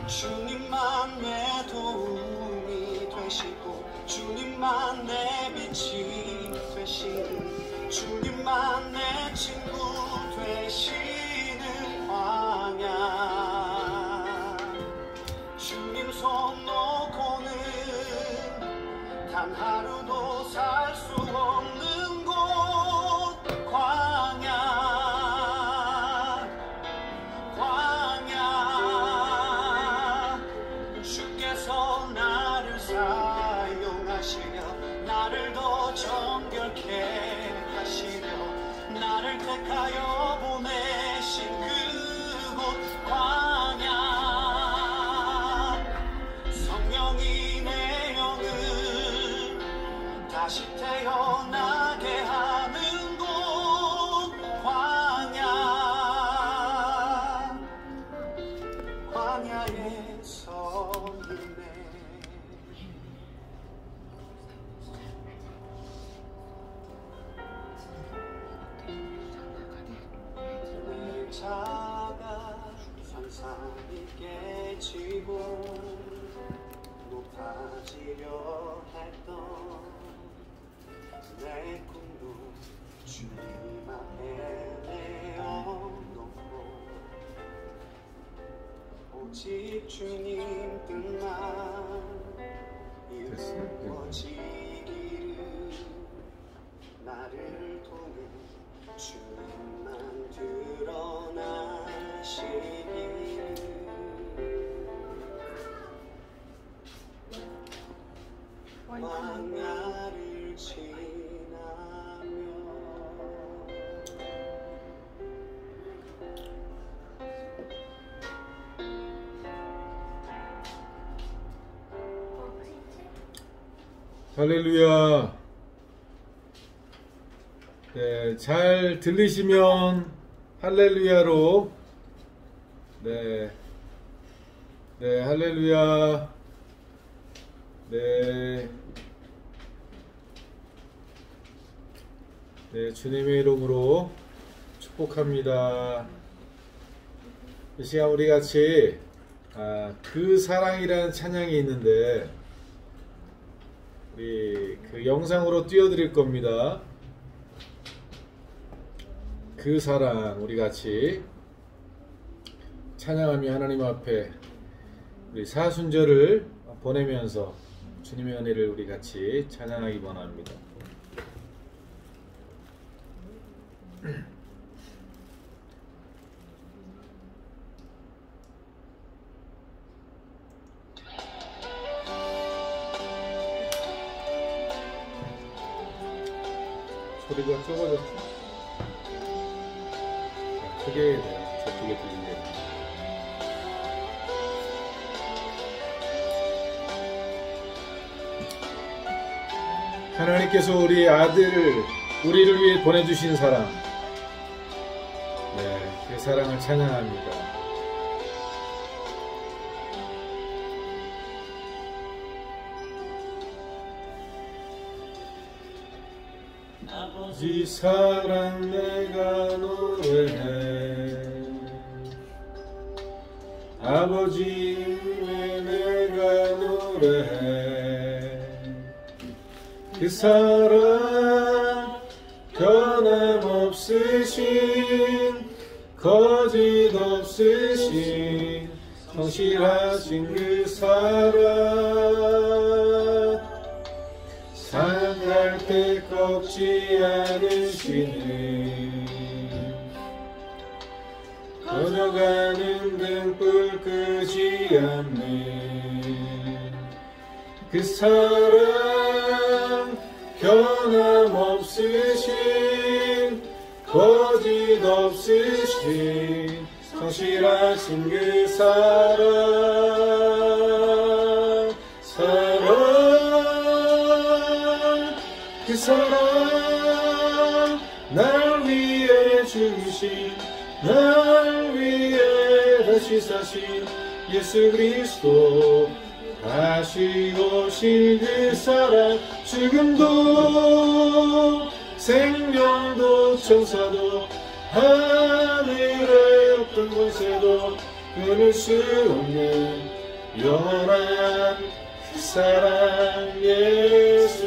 주님만 내 도움이 되시고 주님만 내 빛이 되시는 주님만 내 친구 되시는 광야. 주님 손 놓고는 단 하루도 살 수 없는 곳 광야. 주께서 나를 사용하시며 나를 더 정결케 하시며 나를 택하여 보내신 그곳 광야. 성령이 내 영을 다시 태어나게 하는 곳 광야. 광야에 섰는데 내 자가 산산이 깨지고 높아지려 했던 내 꿈도 주님 앞에 내어놓고 오직 주님 뜻만 이루어지기를 나를 통해 주님만 드러나시기를. 광야를 지나며 할렐루야. 네, 잘 들리시면 할렐루야로. 네, 네, 할렐루야. 네, 네, 주님의 이름으로 축복합니다. 이 시간 우리 같이 그 사랑이라는 찬양이 있는데 우리 그 영상으로 띄워드릴 겁니다. 그 사랑 우리 같이 찬양하며 하나님 앞에 우리 사순절을 보내면서 주님의 은혜를 우리 같이 찬양하기 원합니다. 소리가 좁아졌죠? 크게 해야 돼요. 저쪽에 들리게. 하나님께서 우리 아들, 우리를 위해 보내주신 사랑, 네, 그 사랑을 찬양합니다. 아버지 사랑 내가 노래해, 아버지 은혜 내가 노래해. 그 사랑 변함없으신 거짓 없으신 성실하신 그 사랑 상할 때 꺾지 않으시는 꺼져가는 등불 끄지 않는 그 사랑 변함없으신 거짓 없으신 성실하신 그 사랑 그 사랑 날 위해 죽으신 날 위해 다시 사신 예수 그리스도 다시 오실 그 사랑 죽음도 생명도 천사도 하늘의 어떤 권세도 끊을 수 없는 영원한 그 사랑 예수.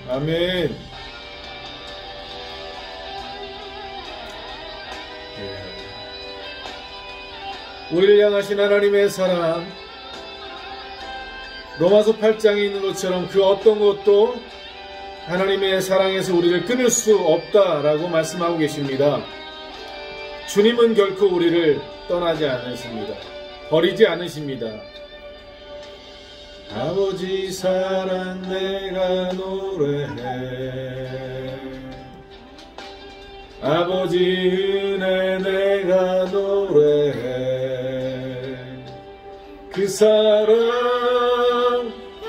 아멘. 우리를 향하신 하나님의 사랑, 로마서 8장에 있는 것처럼 그 어떤 것도 하나님의 사랑에서 우리를 끊을 수 없다라고 말씀하고 계십니다. 주님은 결코 우리를 떠나지 않으십니다. 버리지 않으십니다. 아버지 사랑 내가 노래해, 아버지 은혜 내가 노래해, 그 사랑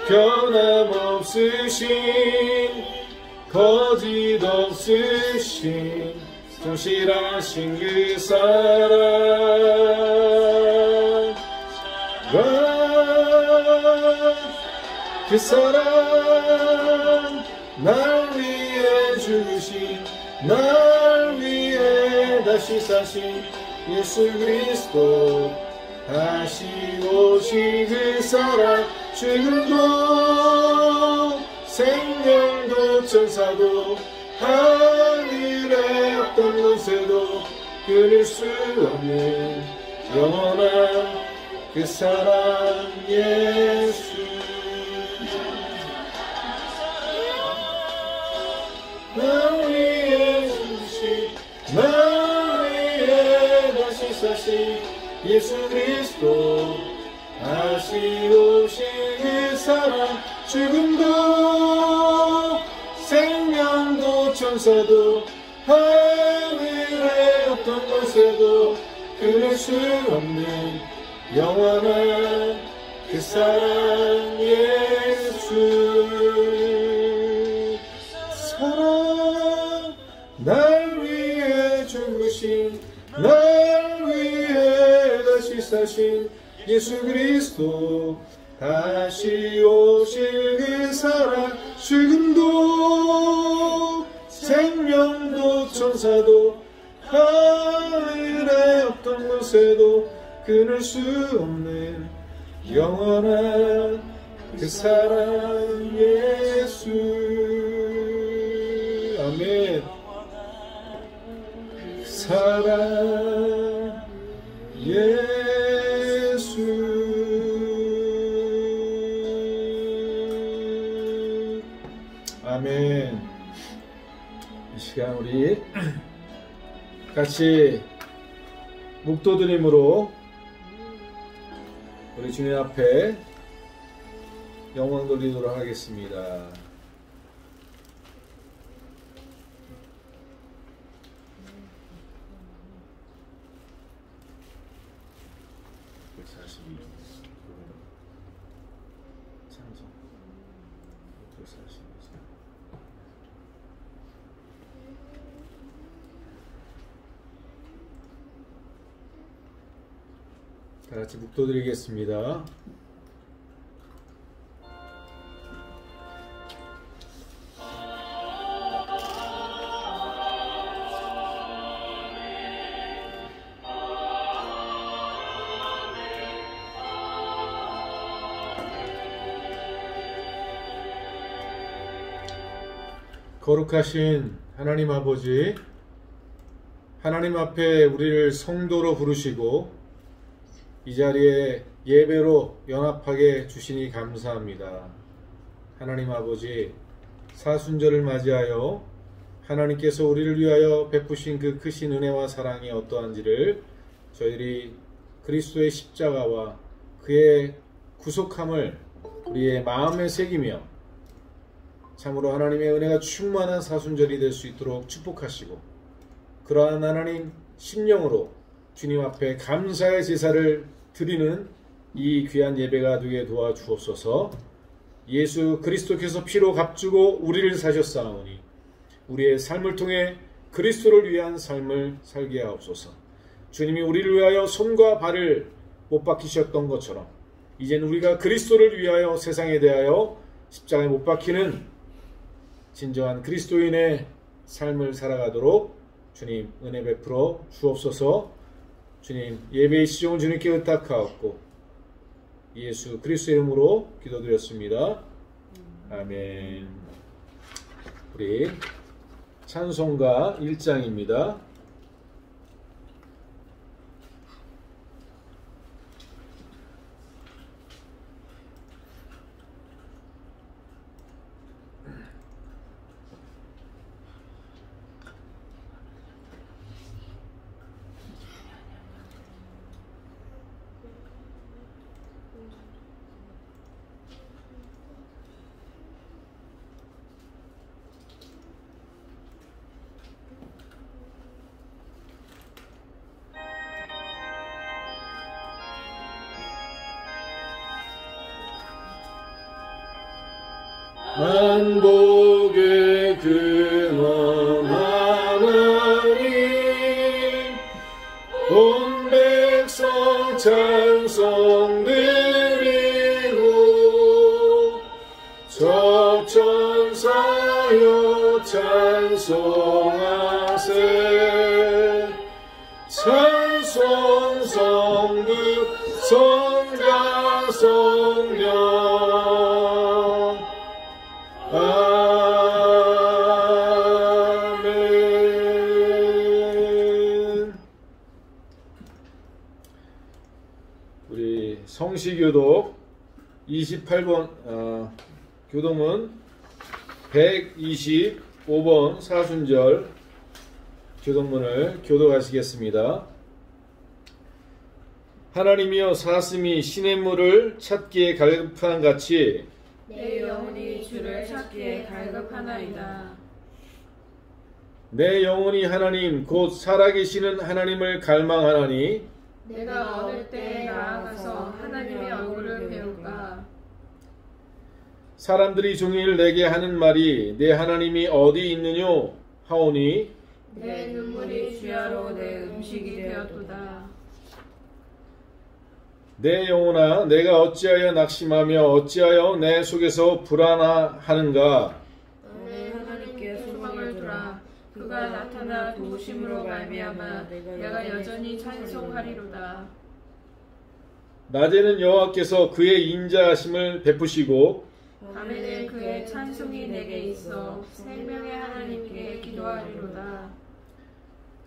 변함없으신 거짓 없으신 성실하신 그 사랑, 그 사랑 날 위해 죽으신, 날 위해 다시 사신 예수 그리스도, 다시 오신 그 사랑, 죽음도 생명도 천사도 하늘의 어떤 곳에도 끊을 수 없는 영원한 그 사랑 예수. 날 위해 주신, 날 위해 다시 사신 예수 그리스도, 다시 오신 그 사랑, 죽음도 생명도 천사도 하늘의 어떤 곳에도 끊을 수 없는 영원한 그 사랑 예수. 사랑 날 위해 죽으신, 날 위해 다시 사신 예수 그리스도, 다시 오실 그 사랑, 죽음도 생명도 천사도 하늘의 어떤 곳에도 끊을 수 없는 영원한 그 사랑 예수. 아멘. 사랑 예수. 아멘. 이 시간 우리 같이 묵도드림으로 우리 주님 앞에 영광 돌리도록 하겠습니다. 다 같이 묵도드리겠습니다. 거룩하신 하나님 아버지, 하나님 앞에 우리를 성도로 부르시고 이 자리에 예배로 연합하게 주시니 감사합니다. 하나님 아버지, 사순절을 맞이하여 하나님께서 우리를 위하여 베푸신 그 크신 은혜와 사랑이 어떠한지를 저희들이 그리스도의 십자가와 그의 구속함을 우리의 마음에 새기며 참으로 하나님의 은혜가 충만한 사순절이 될 수 있도록 축복하시고, 그러한 하나님 심령으로 주님 앞에 감사의 제사를 드리는 이 귀한 예배가 되게 도와주옵소서. 예수 그리스도께서 피로 값주고 우리를 사셨사오니 우리의 삶을 통해 그리스도를 위한 삶을 살게 하옵소서. 주님이 우리를 위하여 손과 발을 못 박히셨던 것처럼 이제는 우리가 그리스도를 위하여 세상에 대하여 십자가에 못 박히는 진정한 그리스도인의 삶을 살아가도록 주님 은혜 베풀어 주옵소서. 주님 예배의 시종을 주님께 의탁하옵고 예수 그리스도의 이름으로 기도드렸습니다. 아멘. 우리 찬송가 1장입니다. 만복의 근원 하나님 온 백성 찬송 드리고 적천사여 찬송하세 찬송 성부 성자 성령 아멘. 우리 성시교독 28번 교동문 125번 사순절 교동문을 교독하시겠습니다. 하나님이여 사슴이 시냇물을 찾기에 갈급한 같이 내 영혼이 주를 찾기에 갈급하나이다. 내 영혼이 하나님 곧 살아계시는 하나님을 갈망하나니 내가 어느 때에 나아가서 하나님의 얼굴을 배울까. 사람들이 종일 내게 하는 말이 내 하나님이 어디 있느뇨 하오니 내 눈물이 주야로 내 음식이 되었도다. 내 영혼아 내가 어찌하여 낙심하며 어찌하여 내 속에서 불안하는가. 내 하나님께 소망을 두라. 그가 나타나 도우심으로 말미암아 내가 여전히 찬송하리로다. 낮에는 여호와께서 그의 인자하심을 베푸시고 밤에는 그의 찬송이 내게 있어 생명의 하나님께 기도하리로다.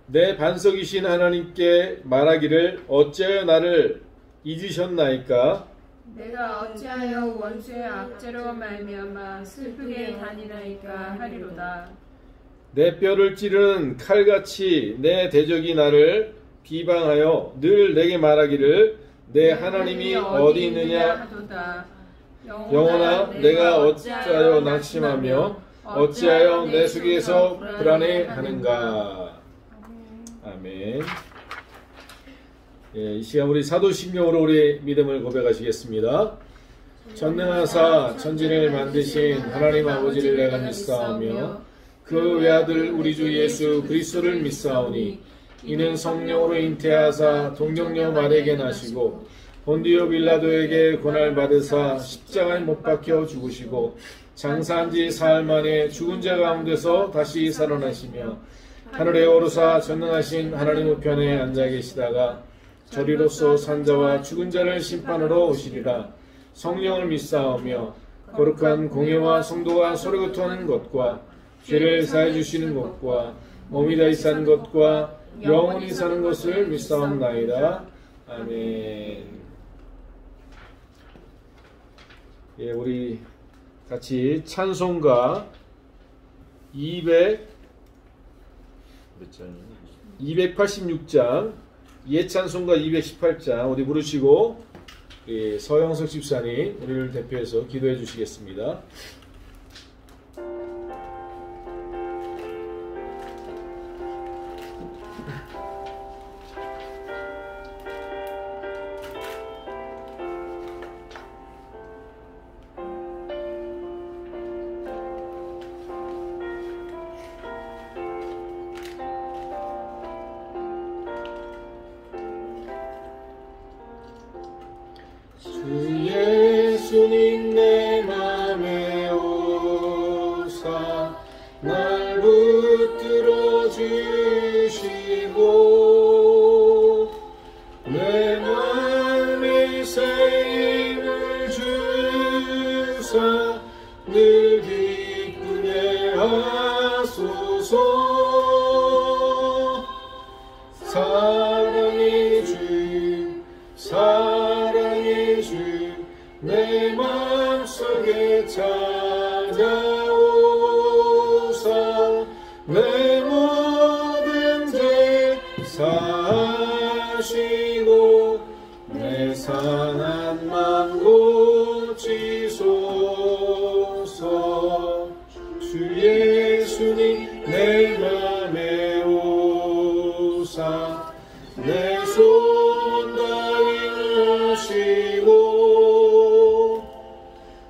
내 반석이신 하나님께 말하기를 어찌하여 나를 잊으셨나이까. 내가 어찌하여 원수의 악재로 말미암아 슬프게 다니나이까 하리로다. 내 뼈를 찌르는 칼같이 내 대적이 나를 비방하여 늘 내게 말하기를 내 하나님이 어디 있느냐 하도다. 영혼아 내가 어찌하여 낙심하며 어찌하여 내 속에서 불안해하는가. 아멘. 예, 이 시간 우리 사도신경으로 우리 믿음을 고백하시겠습니다. 전능하사 천지를 만드신 하나님 아버지를 내가 믿사오며 그 외아들 우리 주 예수 그리스도를 믿사오니 이는 성령으로 잉태하사 동정녀 마리아에게 나시고 본디오 빌라도에게 고난을 받으사 십자가에 못 박혀 죽으시고 장사한 지 사흘 만에 죽은 자 가운데서 다시 살아나시며 하늘에 오르사 전능하신 하나님 우편에 앉아 계시다가 저리로서 산자와 죽은 자를 심판으로 오시리라. 성령을 믿사오며 거룩한 공예와 성도가 서로 교통하는 것과 죄를 사해 주시는 것과 몸이 다시 사는 것과 영원히 사는 것을 믿사옵나이다. 아멘. 예, 우리 같이 찬송가 286장 예찬송가 218장 우리 부르시고 서영석 집사님 우리를 대표해서 기도해 주시겠습니다. 주 예수님 내 맘에 사랑의 주 사랑의 주 내 맘속에 찾아오사 내 모든 죄 사하시고 내 상한 맘 고치소서 주 예수님 내 맘에 오사 내 손 다인하시고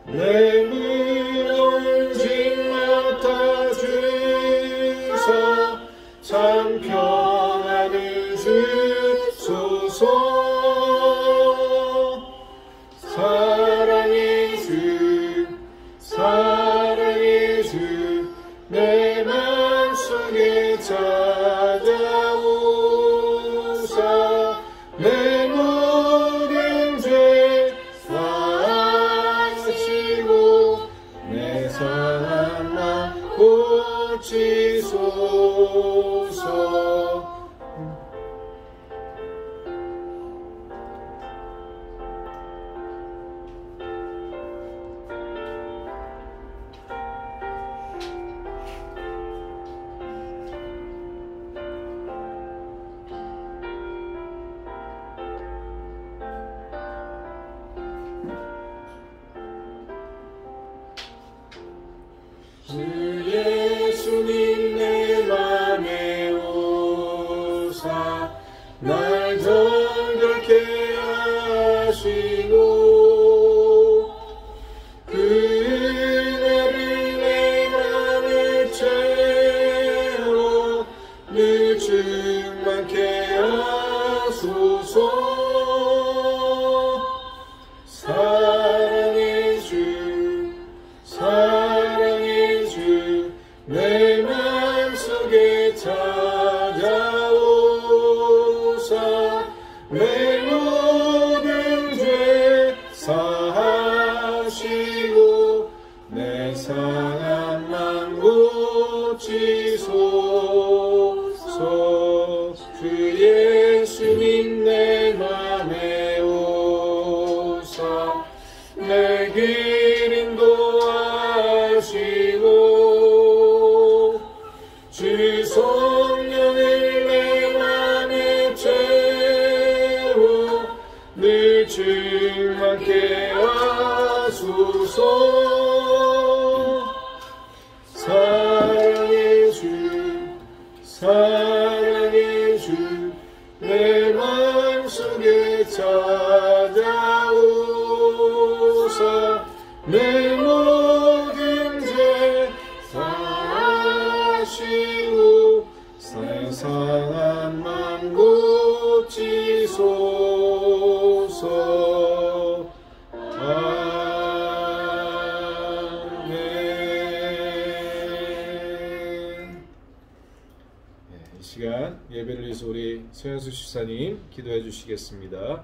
내 무거운 짐 맡아주사 참 평안을 주소서 사랑의 주 사랑의 주 내 맘속에 찾아오사 내 모든 죄 사하시고 내 상한 맘 고치소서 주 예수님 내 맘에 오사 날 정결케 하시고 그 은혜를 내 맘에 채워 늘 충만케 하소서 사랑의 주 사랑의 주 내 맘속에 찾아오사 내 모든 죄 사하시고 내 상한 맘 고치소서 주 예수님 내 맘에 오사 내 길 인도하시고 주 성령을 내 맘에 채워 늘 충만케 하소서 사랑의 주 사랑의 주 내 맘속에 찾아오사 내 모든 죄 사하시고 내 상한 맘 고치소서 아멘. 이 시간 예배를 위해서 우리 서현수 집사님 기도해 주시겠습니다.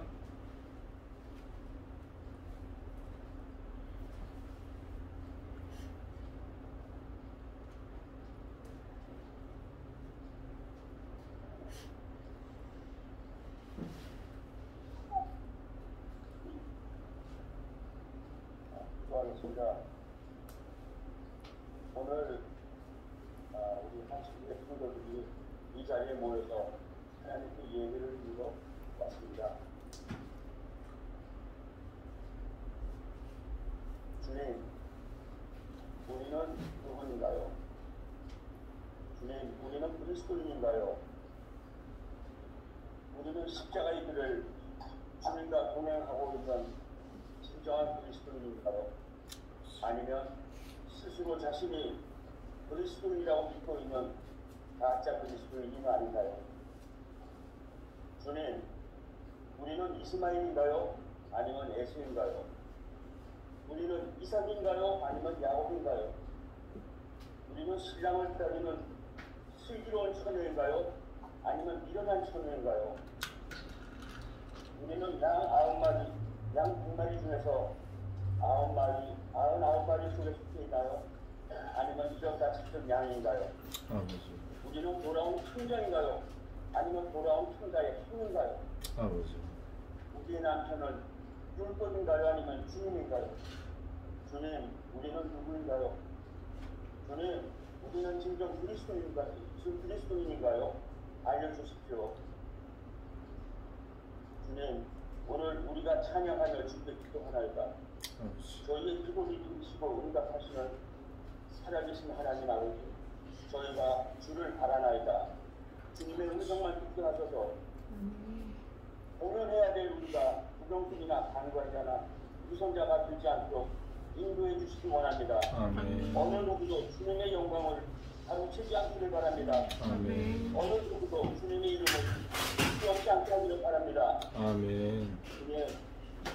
수고하셨습니다. 오늘 우리 한식의 성도들이 이 자리에 모여서 하나님께 예배를 드리러 왔습니다. 주님, 우리는 누구인가요? 주님, 우리는 그리스도인인가요? 우리는 십자가의 길을 주님과 동행하고 있는 진정한 그리스도인인가요? 아니면 스스로 자신이 그리스도인이라고 믿고 있는 가짜 그리스도인이 아닌가요? 주님, 우리는 이스마엘인가요? 아니면 에서인가요? 우리는 이삭인가요? 아니면 야곱인가요? 우리는 신랑을 기다리는 슬기로운 처녀인가요? 아니면 미련한 처녀인가요? 우리는 양 9마리, 양 100마리 중에서 99마리 속에 속해 있나요? 아니면 이전같이 큰 양인가요? 우리는 돌아온 청장인가요? 아니면 돌아온 천사의 손인가요? 아버지. 우리의 남편은 율법인가요? 아니면 주님인가요? 주님, 우리는 누구인가요? 주님, 우리는 진정 그리스도인인가요? 알려주십시오. 주님, 오늘 우리가 찬양하며 주께 기도하나이다. 저희의 기도를 들으시고 응답하시는 살아계신 하나님 아버지, 저희가 주를 바라나이다. 주님의 음성만 듣게 하셔서 공연해야 될 우리가 부정꾼이나 간과자나 유선자가 되지 않도록 인도해 주시기 원합니다. 아멘. 어느 누구도 주님의 영광을 가로채지 않기를 바랍니다. 아멘. 어느 누구도 주님의 이름을 기억지 않게 하기를 바랍니다. 아멘. 주님,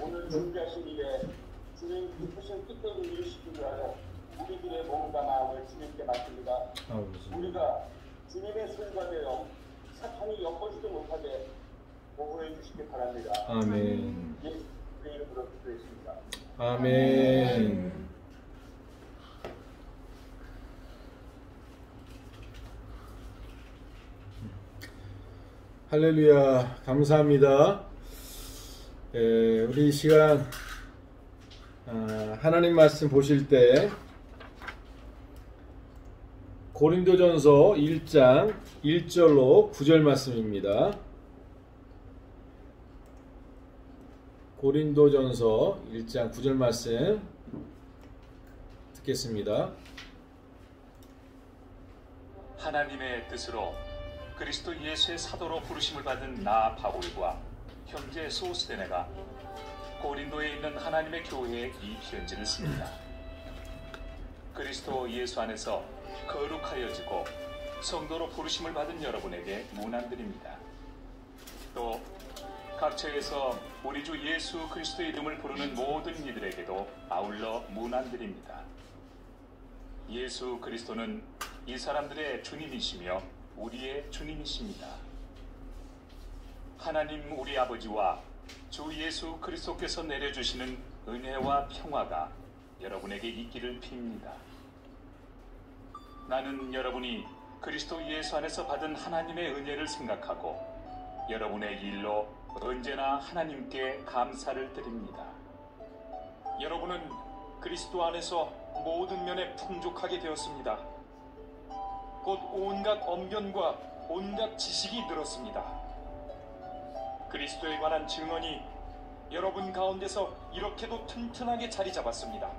오늘 준비하신 일에 주님 깊으신 뜻대로 이루시기 위하여 우리들의 몸과 마음을 주님께 맡깁니다. 아버지. 우리가 주님의 소유가 되어 사탄이 엿보지도 못하게 보호해 주시기 바랍니다. 아멘. 예수의 이름으로 기도했습니다. 아멘. 할렐루야. 감사합니다. 우리 이 시간 하나님 말씀 보실 때 고린도전서 1장 1절로 9절 말씀입니다. 고린도전서 1장 9절 말씀 듣겠습니다. 하나님의 뜻으로 그리스도 예수의 사도로 부르심을 받은 나 바울과 형제 소스데네가 고린도에 있는 하나님의 교회에 이 편지를 씁니다. 그리스도 예수 안에서 거룩하여지고 성도로 부르심을 받은 여러분에게 문안드립니다. 또 각처에서 우리 주 예수 그리스도의 이름을 부르는 모든 이들에게도 아울러 문안드립니다. 예수 그리스도는 이 사람들의 주님이시며 우리의 주님이십니다. 하나님 우리 아버지와 주 예수 그리스도께서 내려주시는 은혜와 평화가 여러분에게 있기를 빕니다. 나는 여러분이 그리스도 예수 안에서 받은 하나님의 은혜를 생각하고 여러분의 일로 언제나 하나님께 감사를 드립니다. 여러분은 그리스도 안에서 모든 면에 풍족하게 되었습니다. 곧 온갖 언변과 온갖 지식이 늘었습니다. 그리스도에 관한 증언이 여러분 가운데서 이렇게도 튼튼하게 자리 잡았습니다.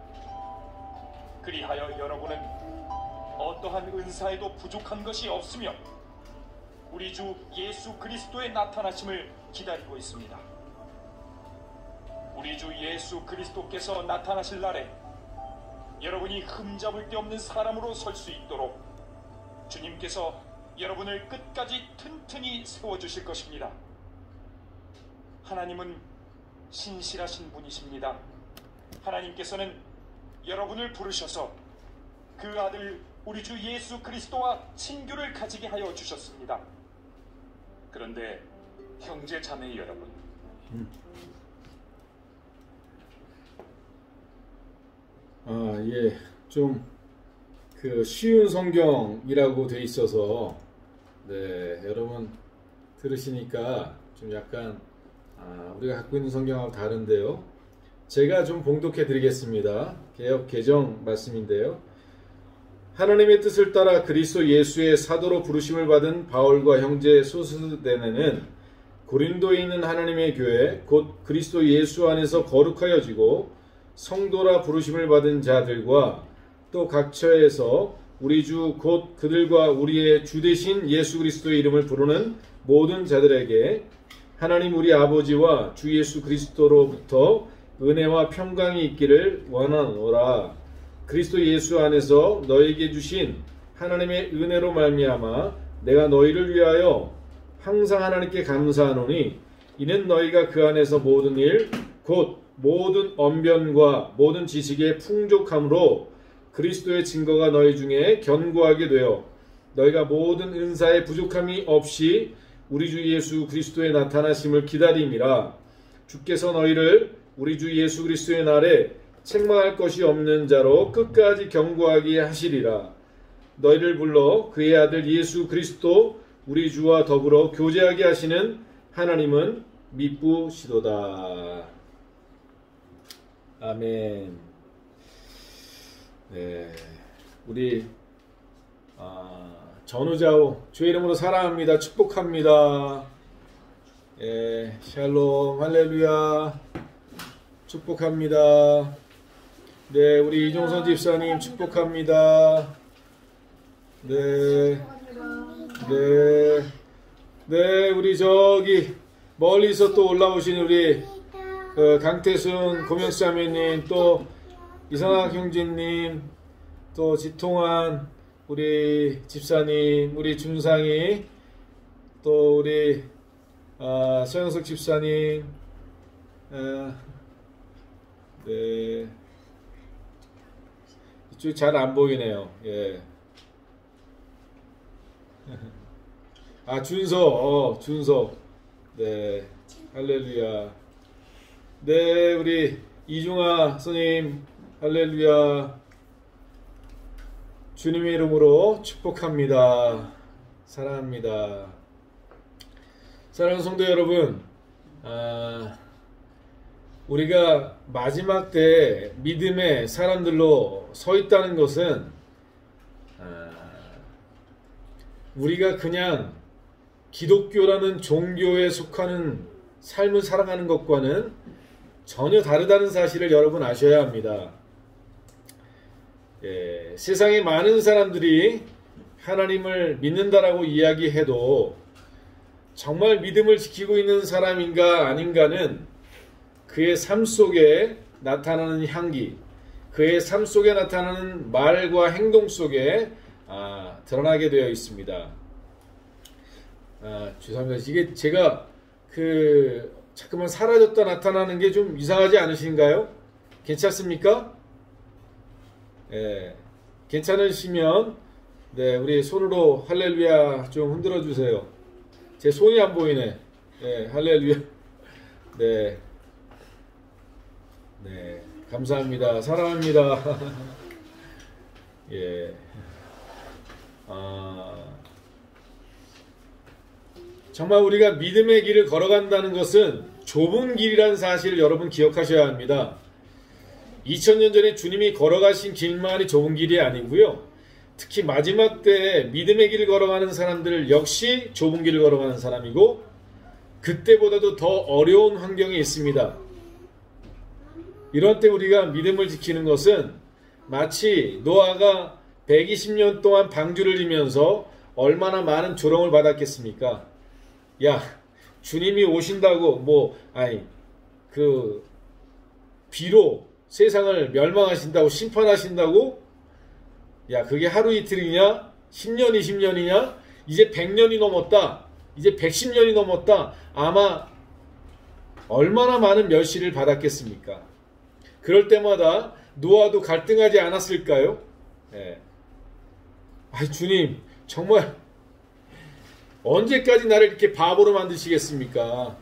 그리하여 여러분은 어떠한 은사에도 부족한 것이 없으며 우리 주 예수 그리스도의 나타나심을 기다리고 있습니다. 우리 주 예수 그리스도께서 나타나실 날에 여러분이 흠잡을 데 없는 사람으로 설 수 있도록 주님께서 여러분을 끝까지 튼튼히 세워주실 것입니다. 하나님은 신실하신 분이십니다. 하나님께서는 여러분을 부르셔서 그 아들 우리 주 예수 그리스도와 친교를 가지게 하여 주셨습니다. 그런데 형제 자매 여러분, 좀 쉬운 성경이라고 돼 있어서 여러분 들으시니까 좀 약간 우리가 갖고 있는 성경하고 다른데요. 제가 좀 봉독해 드리겠습니다. 개역 개정 말씀인데요. 하나님의 뜻을 따라 그리스도 예수의 사도로 부르심을 받은 바울과 형제 소스데네는 고린도에 있는 하나님의 교회 곧 그리스도 예수 안에서 거룩하여지고 성도라 부르심을 받은 자들과 또 각처에서 우리 주 곧 그들과 우리의 주 되신 예수 그리스도의 이름을 부르는 모든 자들에게 하나님 우리 아버지와 주 예수 그리스도로부터 은혜와 평강이 있기를 원하노라. 그리스도 예수 안에서 너에게 주신 하나님의 은혜로 말미암아 내가 너희를 위하여 항상 하나님께 감사하노니 이는 너희가 그 안에서 모든 일 곧 모든 언변과 모든 지식의 풍족함으로 그리스도의 증거가 너희 중에 견고하게 되어 너희가 모든 은사의 부족함이 없이 우리 주 예수 그리스도의 나타나심을 기다림이라. 주께서 너희를 우리 주 예수 그리스도의 날에 책망할 것이 없는 자로 끝까지 견고하게 하시리라. 너희를 불러 그의 아들 예수 그리스도 우리 주와 더불어 교제하게 하시는 하나님은 미쁘시도다. 아멘. 네, 우리 전우자오 주의 이름으로 사랑합니다. 축복합니다. 예, 샬롬 할렐루야. 축복합니다. 네, 우리 이종선 집사님 축복합니다. 네, 우리 저기 멀리서 또 올라오신 우리 강태순 고명사매님, 또 이상학 형제님, 또 지통한 우리 집사님, 우리 준상이, 또 우리 서영석 집사님, 네, 이쪽이 잘 안 보이네요. 예. 준석. 네, 할렐루야. 네, 우리 이중아 스님, 할렐루야. 주님의 이름으로 축복합니다. 사랑합니다. 사랑하는 성도 여러분, 우리가 마지막 때 믿음의 사람들로 서 있다는 것은 우리가 그냥 기독교라는 종교에 속하는 삶을 살아가는 것과는 전혀 다르다는 사실을 여러분 아셔야 합니다. 예, 세상에 많은 사람들이 하나님을 믿는다라고 이야기해도 정말 믿음을 지키고 있는 사람인가 아닌가는 그의 삶 속에 나타나는 향기, 그의 삶 속에 나타나는 말과 행동 속에 드러나게 되어 있습니다. 죄송합니다. 이게 제가 자꾸만 사라졌다 나타나는 게 좀 이상하지 않으신가요? 괜찮습니까? 예, 괜찮으시면 네, 우리 손으로 할렐루야 좀 흔들어 주세요. 제 손이 안 보이네. 네, 할렐루야. 네, 감사합니다. 사랑합니다. 예, 정말 우리가 믿음의 길을 걸어간다는 것은 좁은 길이라는 사실을 여러분 기억하셔야 합니다. 2000년 전에 주님이 걸어가신 길만이 좁은 길이 아니고요. 특히 마지막 때에 믿음의 길을 걸어가는 사람들 역시 좁은 길을 걸어가는 사람이고, 그때보다도 더 어려운 환경에 있습니다. 이런 때 우리가 믿음을 지키는 것은 마치 노아가 120년 동안 방주를 지면서 얼마나 많은 조롱을 받았겠습니까? 야, 주님이 오신다고 비로 세상을 멸망하신다고, 심판하신다고? 야, 그게 하루 이틀이냐? 10년, 20년이냐? 이제 100년이 넘었다. 이제 110년이 넘었다. 아마 얼마나 많은 멸시를 받았겠습니까? 그럴 때마다 노아도 갈등하지 않았을까요? 네. 주님, 정말 언제까지 나를 이렇게 바보로 만드시겠습니까?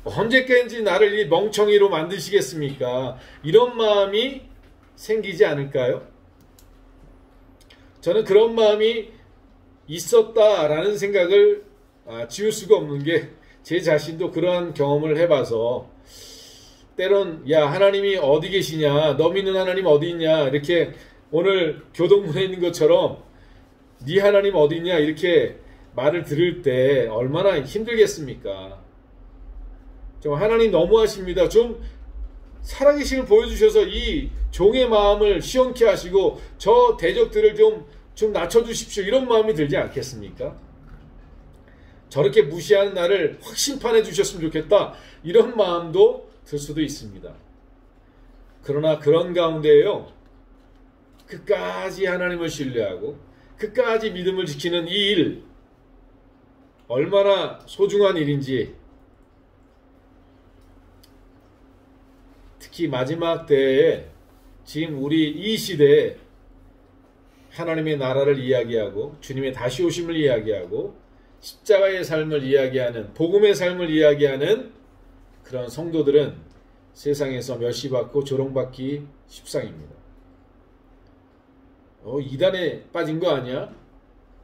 언제까지 나를 이 멍청이로 만드시겠습니까? 이런 마음이 생기지 않을까요? 저는 그런 마음이 있었다라는 생각을 지울 수가 없는 게, 제 자신도 그러한 경험을 해봐서 때론 야, 하나님이 어디 계시냐, 너 믿는 하나님 어디 있냐, 이렇게 오늘 교동문에 있는 것처럼 네 하나님 어디 있냐 이렇게 말을 들을 때 얼마나 힘들겠습니까? 좀 하나님 너무하십니다. 좀 살아계심을 보여주셔서 이 종의 마음을 시원케 하시고 저 대적들을 좀 낮춰주십시오. 이런 마음이 들지 않겠습니까? 저렇게 무시하는 나를 확 심판해 주셨으면 좋겠다. 이런 마음도 들 수도 있습니다. 그러나 그런 가운데에요, 끝까지 하나님을 신뢰하고 끝까지 믿음을 지키는 이 일, 얼마나 소중한 일인지, 특히 마지막 때에 지금 우리 이 시대에 하나님의 나라를 이야기하고 주님의 다시 오심을 이야기하고 십자가의 삶을 이야기하는, 복음의 삶을 이야기하는 그런 성도들은 세상에서 멸시받고 조롱받기 십상입니다. 이단에 빠진 거 아니야?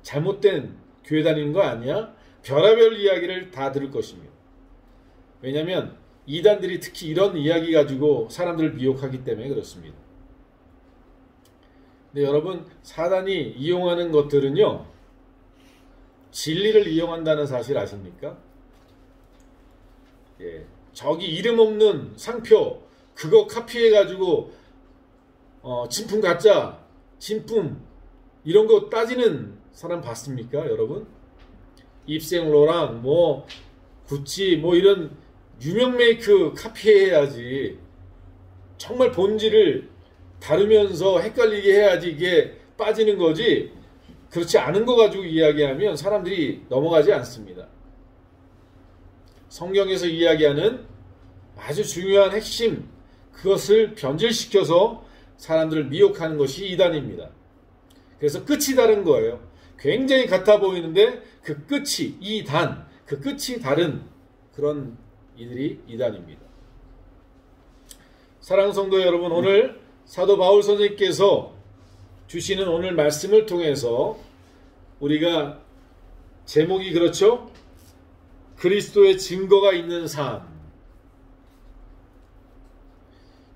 잘못된 교회 다니는 거 아니야? 별의별 이야기를 다 들을 것입니다. 왜냐하면 이단들이 특히 이런 이야기 가지고 사람들을 미혹하기 때문에 그렇습니다. 근데 여러분, 사단이 이용하는 것들은요, 진리를 이용한다는 사실 아십니까? 예, 저기 이름 없는 상표 그거 카피해가지고 진품 가짜, 진품 이런 거 따지는 사람 봤습니까, 여러분? 입생로랑 뭐 구찌 뭐 이런 유명 메이크 카피해야지. 정말 본질을 다루면서 헷갈리게 해야지 이게 빠지는 거지. 그렇지 않은 거 가지고 이야기하면 사람들이 넘어가지 않습니다. 성경에서 이야기하는 아주 중요한 핵심, 그것을 변질시켜서 사람들을 미혹하는 것이 이단입니다. 그래서 끝이 다른 거예요. 굉장히 같아 보이는데 그 끝이, 이단, 그 끝이 다른 그런 이들이 이단입니다. 사랑하는 성도 여러분, 오늘 사도 바울 선생님께서 주시는 오늘 말씀을 통해서 우리가 제목이 그렇죠? 그리스도의 증거가 있는 삶.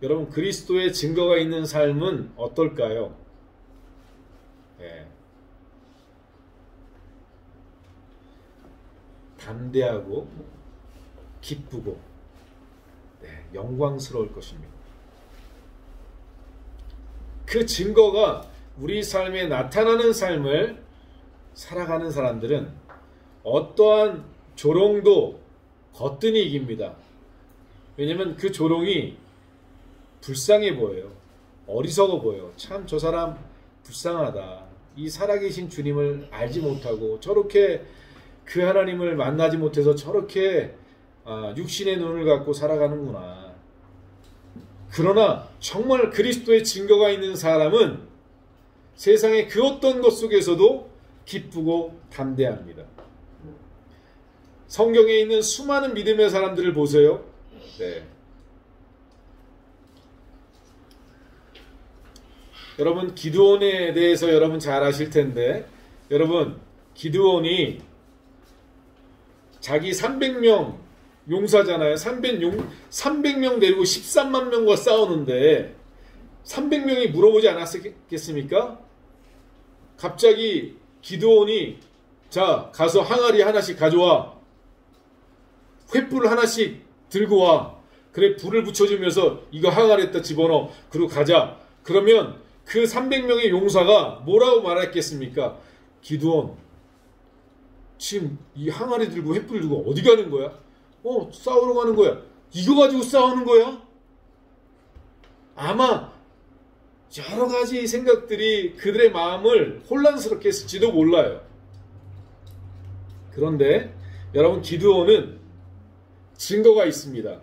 여러분, 그리스도의 증거가 있는 삶은 어떨까요? 네. 담대하고 기쁘고 영광스러울 것입니다. 그 증거가 우리 삶에 나타나는 삶을 살아가는 사람들은 어떠한 조롱도 거뜬히 이깁니다. 왜냐하면 그 조롱이 불쌍해 보여요. 어리석어 보여요. 참 저 사람 불쌍하다. 이 살아계신 주님을 알지 못하고 저렇게 그 하나님을 만나지 못해서 저렇게 육신의 눈을 갖고 살아가는구나. 그러나 정말 그리스도의 증거가 있는 사람은 세상의 그 어떤 것 속에서도 기쁘고 담대합니다. 성경에 있는 수많은 믿음의 사람들을 보세요. 네. 여러분, 기드온에 대해서 여러분 잘 아실 텐데, 여러분, 기드온이 자기 300명 용사잖아요. 300명 데리고 13만 명과 싸우는데 300명이 물어보지 않았겠습니까? 갑자기 기드온이 자, 가서 항아리 하나씩 가져와. 횃불 하나씩 들고 와. 그래, 불을 붙여주면서 이거 항아리에다 집어넣어. 그리고 가자. 그러면 그 300명의 용사가 뭐라고 말했겠습니까? 기드온, 지금 이 항아리 들고 횃불 들고 어디 가는 거야? 싸우러 가는 거야. 이거 가지고 싸우는 거야? 아마 여러 가지 생각들이 그들의 마음을 혼란스럽게 했을지도 몰라요. 그런데 여러분, 기드온은 증거가 있습니다.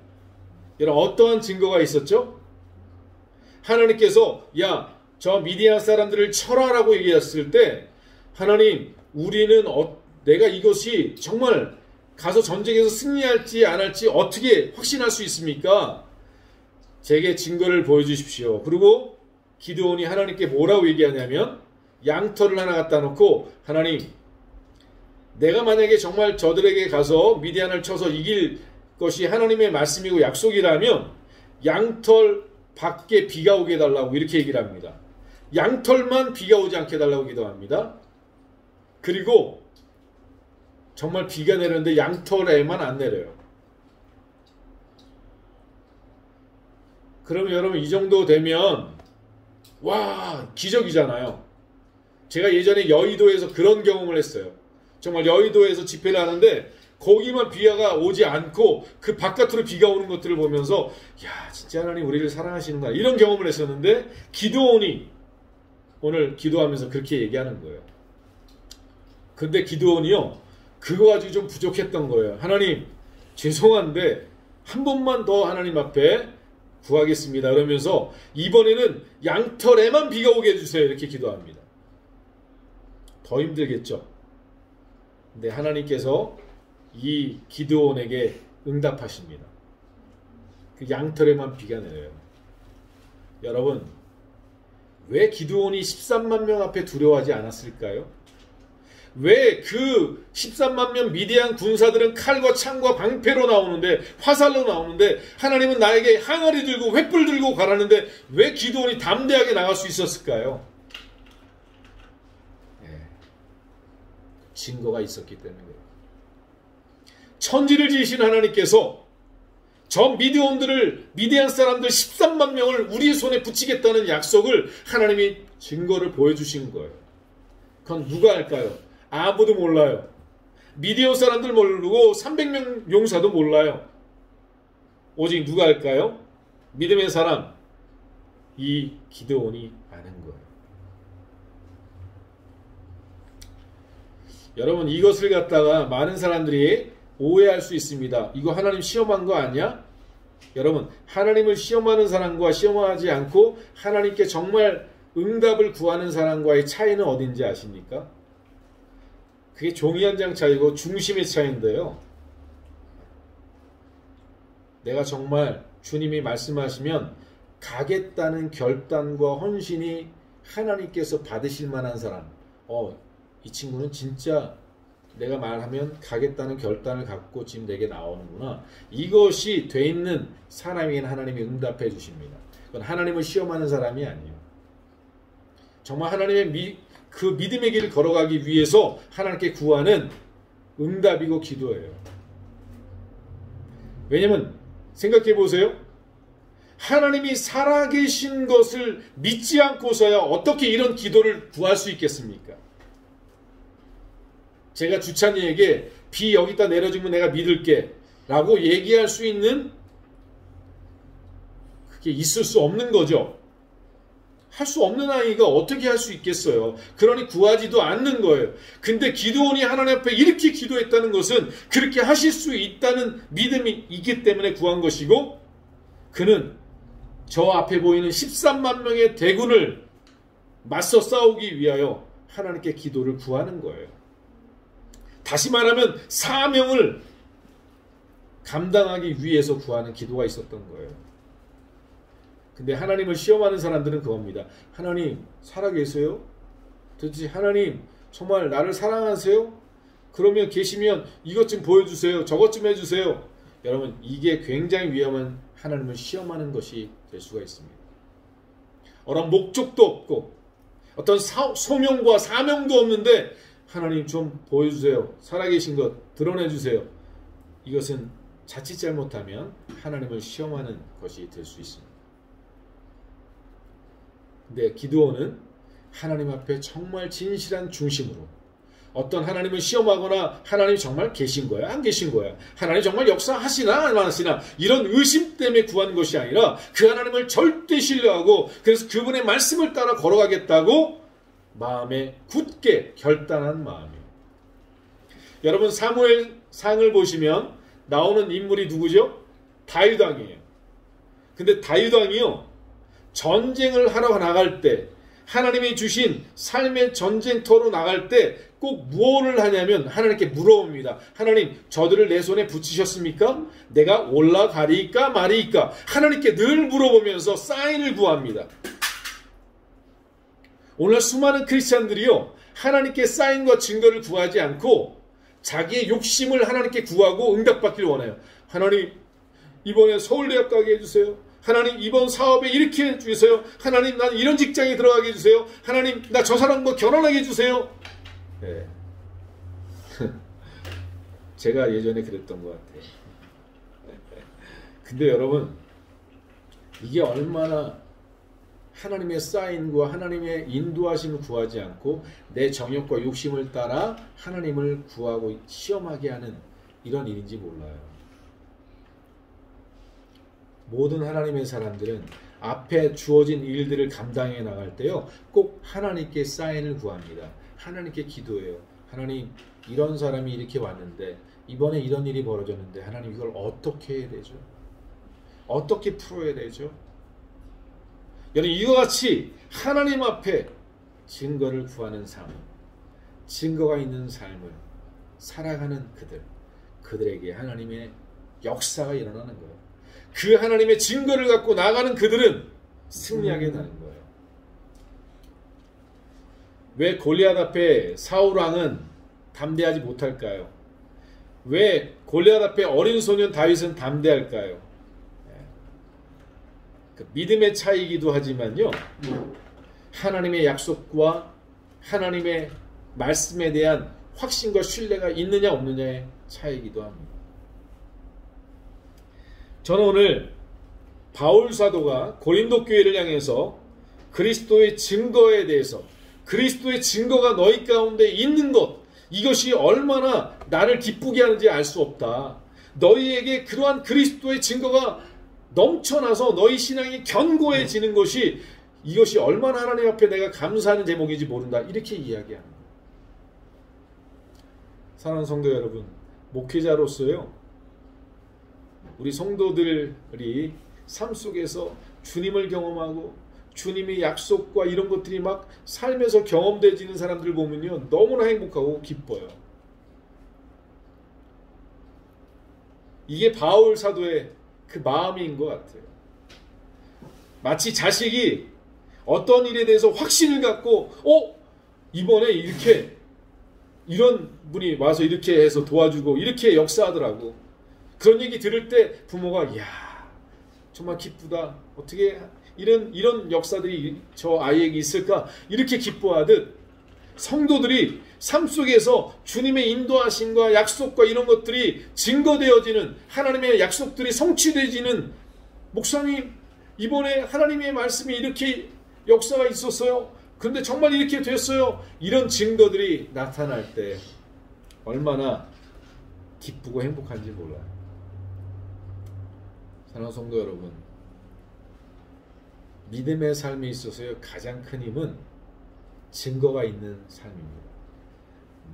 여러분, 어떠한 증거가 있었죠? 하나님께서 야, 저 미디안 사람들을 쳐라라고 얘기했을 때 하나님, 우리는 내가 이것이 정말 가서 전쟁에서 승리할지 안 할지 어떻게 확신할 수 있습니까? 제게 증거를 보여주십시오. 그리고 기드온이 하나님께 뭐라고 얘기하냐면 양털을 하나 갖다 놓고 하나님, 내가 만약에 정말 저들에게 가서 미디안을 쳐서 이길 것이 하나님의 말씀이고 약속이라면 양털 밖에 비가 오게 해달라고 이렇게 얘기를 합니다. 양털만 비가 오지 않게 해달라고 기도합니다. 그리고 정말 비가 내렸는데 양털에만 안 내려요. 그러면 여러분, 이 정도 되면 와, 기적이잖아요. 제가 예전에 여의도에서 그런 경험을 했어요. 정말 여의도에서 집회를 하는데 거기만 비가 오지 않고 그 바깥으로 비가 오는 것들을 보면서 야, 진짜 하나님 우리를 사랑하시는구나, 이런 경험을 했었는데 기드온이 오늘 기도하면서 그렇게 얘기하는 거예요. 근데 기드온이요, 그거 가지고 좀 부족했던 거예요. 하나님, 죄송한데 한 번만 더 하나님 앞에 구하겠습니다. 그러면서 이번에는 양털에만 비가 오게 해주세요. 이렇게 기도합니다. 더 힘들겠죠. 근데 하나님께서 이 기드온에게 응답하십니다. 그 양털에만 비가 내려요. 여러분, 왜 기드온이 13만 명 앞에 두려워하지 않았을까요? 왜 그 13만 명 미디안 군사들은 칼과 창과 방패로 나오는데, 화살로 나오는데, 하나님은 나에게 항아리 들고 횃불 들고 가라는데 왜 기드온이 담대하게 나갈 수 있었을까요? 증거가 있었기 때문에. 천지를 지으신 하나님께서 저 미디안 사람들 13만 명을 우리의 손에 붙이겠다는 약속을 하나님이 증거를 보여주신 거예요. 그건 누가 할까요? 아무도 몰라요. 미디안 사람들 모르고 300명 용사도 몰라요. 오직 누가 할까요? 믿음의 사람, 이 기드온이 아는 거예요. 여러분, 이것을 갖다가 많은 사람들이 오해할 수 있습니다. 이거 하나님 시험한 거 아니야? 여러분, 하나님을 시험하는 사람과 시험하지 않고 하나님께 정말 응답을 구하는 사람과의 차이는 어딘지 아십니까? 그게 종이 한 장 차이고 중심의 차이인데요. 내가 정말 주님이 말씀하시면 가겠다는 결단과 헌신이 하나님께서 받으실 만한 사람, 이 친구는 진짜 내가 말하면 가겠다는 결단을 갖고 지금 내게 나오는구나. 이것이 돼 있는 사람에게는 하나님이 응답해 주십니다. 그건 하나님을 시험하는 사람이 아니에요. 정말 하나님의 그 믿음의 길을 걸어가기 위해서 하나님께 구하는 응답이고 기도예요. 왜냐면 생각해 보세요. 하나님이 살아계신 것을 믿지 않고서야 어떻게 이런 기도를 구할 수 있겠습니까? 제가 주찬이에게 비 여기다 내려주면 내가 믿을게 라고 얘기할 수 있는, 그게 있을 수 없는 거죠. 할 수 없는 아이가 어떻게 할 수 있겠어요. 그러니 구하지도 않는 거예요. 근데 기드온이 하나님 앞에 이렇게 기도했다는 것은 그렇게 하실 수 있다는 믿음이 있기 때문에 구한 것이고, 그는 저 앞에 보이는 13만 명의 대군을 맞서 싸우기 위하여 하나님께 기도를 구하는 거예요. 다시 말하면 사명을 감당하기 위해서 구하는 기도가 있었던 거예요. 근데 하나님을 시험하는 사람들은 그겁니다. 하나님 살아계세요? 도대체 하나님 정말 나를 사랑하세요? 그러면 계시면 이것 좀 보여주세요. 저것 좀 해주세요. 여러분, 이게 굉장히 위험한 하나님을 시험하는 것이 될 수가 있습니다. 어떤 목적도 없고 어떤 소명과 사명도 없는데 하나님 좀 보여주세요. 살아계신 것 드러내주세요. 이것은 자칫 잘못하면 하나님을 시험하는 것이 될 수 있습니다. 근데 기드온은 하나님 앞에 정말 진실한 중심으로, 어떤 하나님을 시험하거나 하나님이 정말 계신 거야? 안 계신 거야? 하나님 정말 역사하시나 안 하시나? 이런 의심 때문에 구한 것이 아니라 그 하나님을 절대 신뢰하고 그래서 그분의 말씀을 따라 걸어가겠다고 마음에 굳게 결단한 마음이에요. 여러분, 사무엘상을 보시면 나오는 인물이 누구죠? 다윗 왕이에요. 근데 다윗 왕이요, 전쟁을 하러 나갈 때, 하나님이 주신 삶의 전쟁터로 나갈 때 꼭 무엇을 하냐면 하나님께 물어봅니다. 하나님, 저들을 내 손에 붙이셨습니까? 내가 올라가리까 말이까? 하나님께 늘 물어보면서 사인을 구합니다. 오늘 수많은 크리스찬들이요, 하나님께 사인과 증거를 구하지 않고 자기의 욕심을 하나님께 구하고 응답받기를 원해요. 하나님, 이번에 서울대학 가게 해주세요. 하나님, 이번 사업에 이렇게 해주세요. 하나님, 난 이런 직장에 들어가게 해주세요. 하나님, 나 저 사람과 결혼하게 해주세요. 네. 제가 예전에 그랬던 것 같아요. 근데 여러분, 이게 얼마나 하나님의 사인과 하나님의 인도하심을 구하지 않고 내 정욕과 욕심을 따라 하나님을 구하고 시험하게 하는 이런 일인지 몰라요. 모든 하나님의 사람들은 앞에 주어진 일들을 감당해 나갈 때요, 꼭 하나님께 사인을 구합니다. 하나님께 기도해요. 하나님, 이런 사람이 이렇게 왔는데 이번에 이런 일이 벌어졌는데 하나님, 이걸 어떻게 해야 되죠? 어떻게 풀어야 되죠? 여러분, 이와 같이 하나님 앞에 증거를 구하는 삶, 증거가 있는 삶을 살아가는 그들에게 하나님의 역사가 일어나는 거예요. 그 하나님의 증거를 갖고 나가는 그들은 승리하게 되는 거예요. 왜 골리앗 앞에 사울 왕은 담대하지 못할까요? 왜 골리앗 앞에 어린 소년 다윗은 담대할까요? 그 믿음의 차이이기도 하지만요, 하나님의 약속과 하나님의 말씀에 대한 확신과 신뢰가 있느냐 없느냐의 차이이기도 합니다. 저는 오늘 바울 사도가 고린도 교회를 향해서 그리스도의 증거에 대해서, 그리스도의 증거가 너희 가운데 있는 것, 이것이 얼마나 나를 기쁘게 하는지 알 수 없다. 너희에게 그러한 그리스도의 증거가 넘쳐나서 너희 신앙이 견고해지는 것이, 이것이 얼마나 하나님 앞에 내가 감사하는 제목인지 모른다. 이렇게 이야기합니다. 사랑하는 성도 여러분, 목회자로서요, 우리 성도들이 삶 속에서 주님을 경험하고 주님의 약속과 이런 것들이 막 삶에서 경험되지는 사람들 보면요, 너무나 행복하고 기뻐요. 이게 바울 사도의 그 마음인 것 같아요. 마치 자식이 어떤 일에 대해서 확신을 갖고 이번에 이런 분이 와서 이렇게 해서 도와주고 이렇게 역사하더라고. 그런 얘기 들을 때 부모가 이야 정말 기쁘다. 어떻게 이런 역사들이 저 아이에게 있을까? 이렇게 기뻐하듯 성도들이 삶 속에서 주님의 인도하심과 약속과 이런 것들이 증거되어지는, 하나님의 약속들이 성취되어지는, 목사님 이번에 하나님의 말씀이 이렇게 역사가 있었어요. 근데 정말 이렇게 됐어요. 이런 증거들이 나타날 때 얼마나 기쁘고 행복한지 몰라요. 사랑하는 성도 여러분, 믿음의 삶에 있어서요, 가장 큰 힘은 증거가 있는 삶입니다.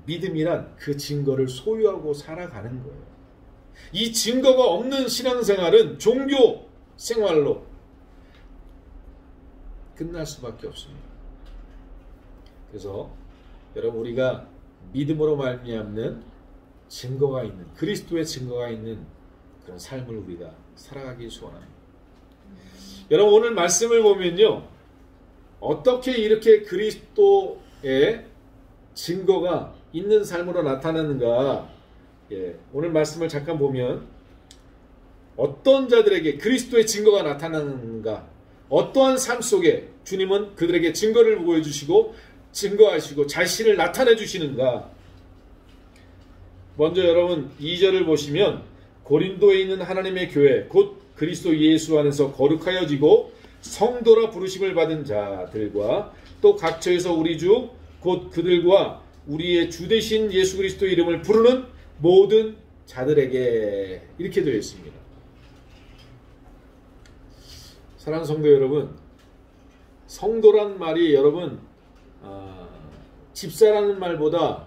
믿음이란 그 증거를 소유하고 살아가는 거예요. 이 증거가 없는 신앙생활은 종교 생활로 끝날 수밖에 없습니다. 그래서 여러분, 우리가 믿음으로 말미암는 증거가 있는, 그리스도의 증거가 있는 그런 삶을 우리가 살아가기 소원합니다. 여러분, 오늘 말씀을 보면요, 어떻게 이렇게 그리스도의 증거가 있는 삶으로 나타나는가. 오늘 말씀을 잠깐 보면 어떤 자들에게 그리스도의 증거가 나타나는가, 어떠한 삶 속에 주님은 그들에게 증거를 보여주시고 증거하시고 자신을 나타내 주시는가. 먼저 여러분 2절을 보시면, 고린도에 있는 하나님의 교회 곧 그리스도 예수 안에서 거룩하여지고 성도라 부르심을 받은 자들과 또 각처에서 우리 주 곧 그들과 우리의 주 되신 예수 그리스도 이름을 부르는 모든 자들에게, 이렇게 되어 있습니다. 사랑하는 성도 여러분, 성도란 말이 여러분 집사라는 말보다,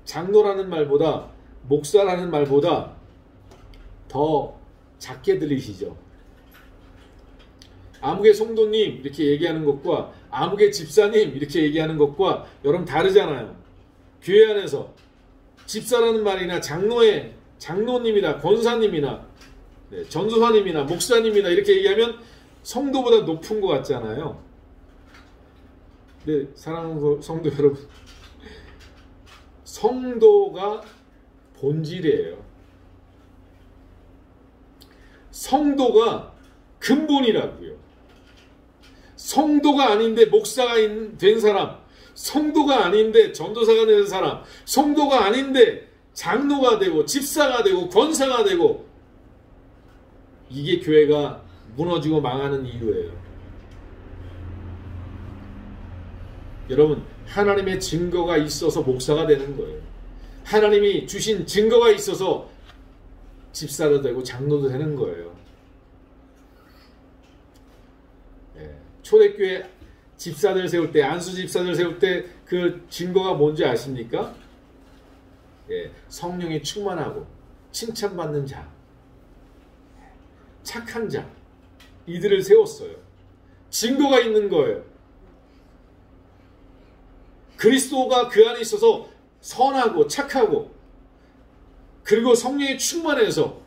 장로라는 말보다, 목사라는 말보다 더 작게 들리시죠? 아무개 성도님 이렇게 얘기하는 것과 아무개 집사님 이렇게 얘기하는 것과 여러분 다르잖아요. 교회 안에서 집사라는 말이나 장로님이나 권사님이나 전도사님이나 목사님이나 이렇게 얘기하면 성도보다 높은 것 같잖아요. 네, 사랑하는 성도 여러분, 성도가 본질이에요. 성도가 근본이라고요. 성도가 아닌데 목사가 된 사람, 성도가 아닌데 전도사가 되는 사람, 성도가 아닌데 장로가 되고 집사가 되고 권사가 되고, 이게 교회가 무너지고 망하는 이유예요. 여러분, 하나님의 증거가 있어서 목사가 되는 거예요. 하나님이 주신 증거가 있어서 집사도 되고 장로도 되는 거예요. 초대교회 집사들 세울 때, 안수 집사들 세울 때 그 증거가 뭔지 아십니까? 성령이 충만하고 칭찬받는 자, 착한 자, 이들을 세웠어요. 증거가 있는 거예요. 그리스도가 그 안에 있어서 선하고 착하고, 그리고 성령이 충만해서,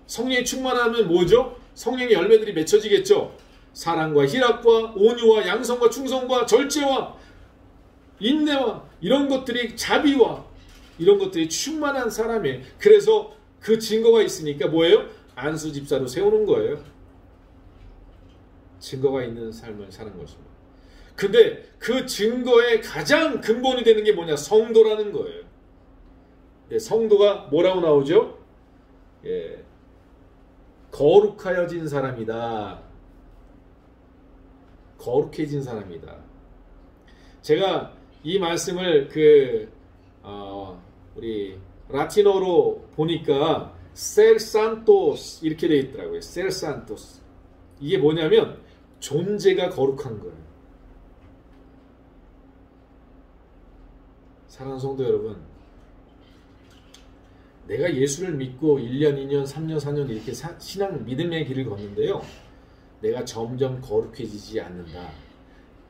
성령이 충만하면 뭐죠? 성령의 열매들이 맺혀지겠죠. 사랑과 희락과 온유와 양성과 충성과 절제와 인내와 이런 것들이, 자비와 이런 것들이 충만한 사람이에요. 그래서 그 증거가 있으니까 뭐예요? 안수 집사로 세우는 거예요. 증거가 있는 삶을 사는 것입니다. 근데 그 증거의 가장 근본이 되는 게 뭐냐? 성도라는 거예요. 네, 성도가 뭐라고 나오죠? 예, 거룩하여진 사람이다. 거룩해진 사람이다. 제가 이 말씀을 우리 라틴어로 보니까 셀 산토스 이렇게 되어 있더라고요. 셀 산토스. 이게 뭐냐면 존재가 거룩한 거예요. 사랑하는 성도 여러분, 내가 예수를 믿고 1년, 2년, 3년, 4년 이렇게 신앙 믿음의 길을 걷는데요. 내가 점점 거룩해지지 않는다.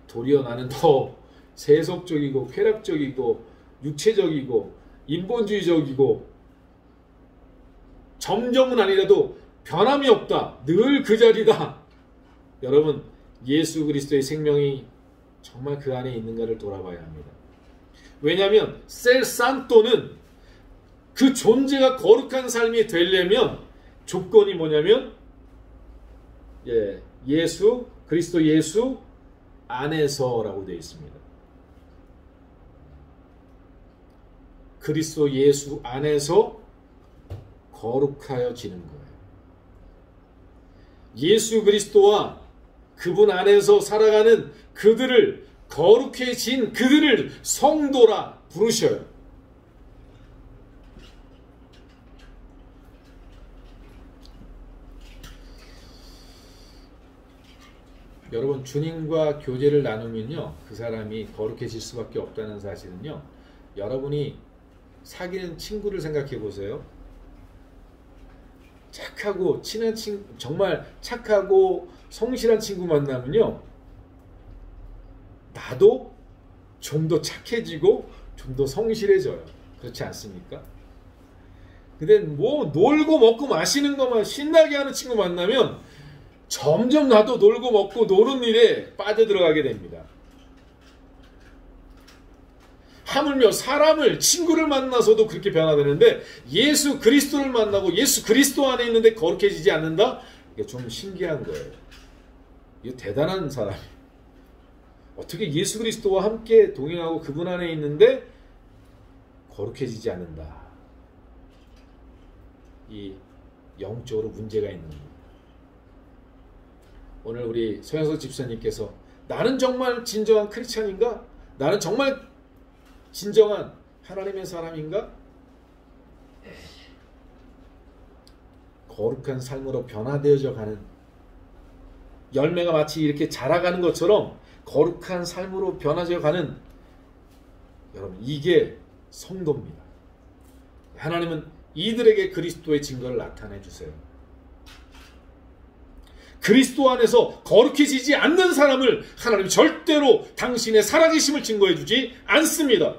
도리어 나는 더 세속적이고 쾌락적이고 육체적이고 인본주의적이고 점점은 아니라도 변함이 없다. 늘 그 자리다. 여러분, 예수 그리스도의 생명이 정말 그 안에 있는가를 돌아봐야 합니다. 왜냐하면 셀 산토는 그 존재가 거룩한 삶이 되려면 조건이 뭐냐면 예수, 그리스도 예수 안에서라고 되어 있습니다. 그리스도 예수 안에서 거룩하여지는 거예요. 예수 그리스도와 그분 안에서 살아가는 그들을, 거룩해진 그들을 성도라 부르셔요. 여러분, 주님과 교제를 나누면요, 그 사람이 거룩해질 수밖에 없다는 사실은요, 여러분이 사귀는 친구를 생각해 보세요. 착하고 친한 친구, 정말 착하고 성실한 친구 만나면요, 나도 좀 더 착해지고 좀 더 성실해져요. 그렇지 않습니까? 근데 뭐 놀고 먹고 마시는 것만 신나게 하는 친구 만나면 점점 나도 놀고 먹고 노는 일에 빠져들어가게 됩니다. 하물며 사람을, 친구를 만나서도 그렇게 변화되는데 예수 그리스도를 만나고 예수 그리스도 안에 있는데 거룩해지지 않는다? 이게 좀 신기한 거예요. 이게 대단한 사람이에요. 어떻게 예수 그리스도와 함께 동행하고 그분 안에 있는데 거룩해지지 않는다. 이 영적으로 문제가 있는 거예요. 오늘 우리 서영석 집사님께서 나는 정말 진정한 크리스찬인가? 나는 정말 진정한 하나님의 사람인가? 거룩한 삶으로 변화되어져 가는, 열매가 마치 이렇게 자라가는 것처럼 거룩한 삶으로 변화되어 가는, 여러분, 이게 성도입니다. 하나님은 이들에게 그리스도의 증거를 나타내 주세요. 그리스도 안에서 거룩해지지 않는 사람을 하나님이 절대로 당신의 살아계심을 증거해 주지 않습니다.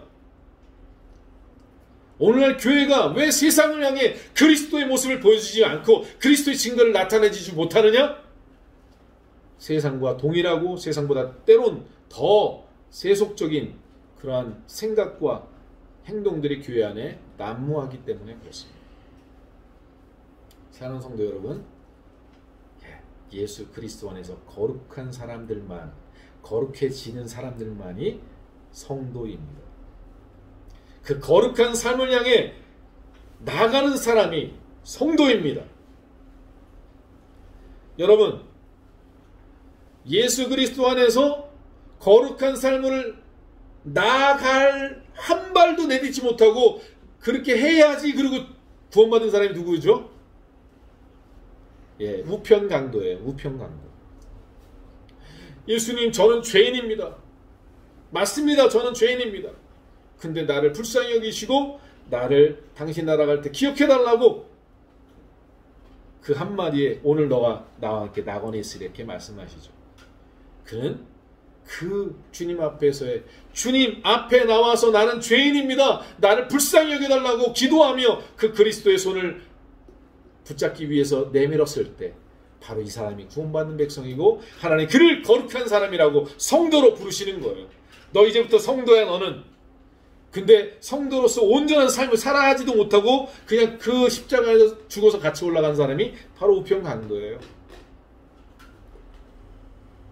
오늘날 교회가 왜 세상을 향해 그리스도의 모습을 보여주지 않고 그리스도의 증거를 나타내지 못하느냐? 세상과 동일하고 세상보다 때론 더 세속적인 그러한 생각과 행동들이 교회 안에 난무하기 때문에 그렇습니다. 사랑하는 성도 여러분, 예수 그리스도 안에서 거룩한 사람들만, 거룩해지는 사람들만이 성도입니다. 그 거룩한 삶을 향해 나가는 사람이 성도입니다. 여러분, 예수 그리스도 안에서 거룩한 삶을 나아갈 한 발도 내딛지 못하고 그렇게 해야지 그리고 구원받은 사람이 누구죠? 우편강도예요. 우편강도. 예수님, 저는 죄인입니다. 맞습니다. 저는 죄인입니다. 근데 나를 불쌍히 여기시고 나를 당신 나라 갈 때 기억해달라고 그 한마디에 오늘 너가 나와 함께 낙원에 있으리 이렇게 말씀하시죠. 그는 그 주님 앞에서의, 주님 앞에 나와서 나는 죄인입니다. 나를 불쌍히 여겨달라고 기도하며 그 그리스도의 손을 붙잡기 위해서 내밀었을 때 바로 이 사람이 구원받는 백성이고 하나님 그를 거룩한 사람이라고 성도로 부르시는 거예요. 너 이제부터 성도야. 너는 근데 성도로서 온전한 삶을 살아가지도 못하고 그냥 그 십자가에서 죽어서 같이 올라간 사람이 바로 우편 강도예요.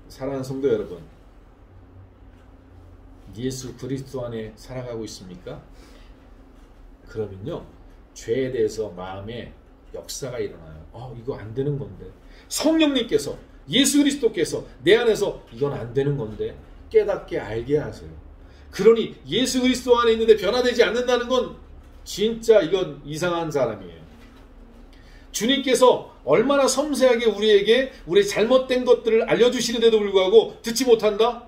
사랑하는 성도 여러분, 예수 그리스도 안에 살아가고 있습니까? 그러면요, 죄에 대해서 마음에 역사가 일어나요. 이거 안 되는 건데. 성령님께서, 예수 그리스도께서 내 안에서 이건 안 되는 건데 깨닫게 알게 하세요. 그러니 예수 그리스도 안에 있는데 변화되지 않는다는 건 진짜 이건 이상한 사람이에요. 주님께서 얼마나 섬세하게 우리에게 우리의 잘못된 것들을 알려주시는데도 불구하고 듣지 못한다?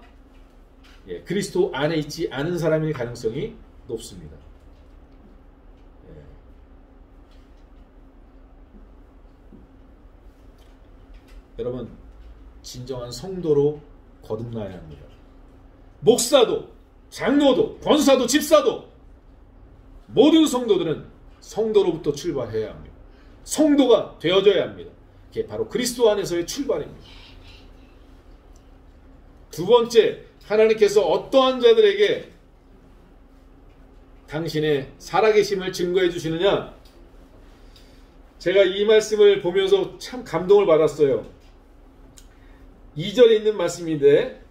예, 그리스도 안에 있지 않은 사람일 가능성이 높습니다. 예. 여러분, 진정한 성도로 거듭나야 합니다. 목사도, 장로도, 권사도, 집사도 모든 성도들은 성도로부터 출발해야 합니다. 성도가 되어져야 합니다. 그게 바로 그리스도 안에서의 출발입니다. 두 번째, 하나님께서 어떠한 자들에게 당신의 살아계심을 증거해 주시느냐? 제가 이 말씀을 보면서 참 감동을 받았어요. 2절에 있는 말씀인데,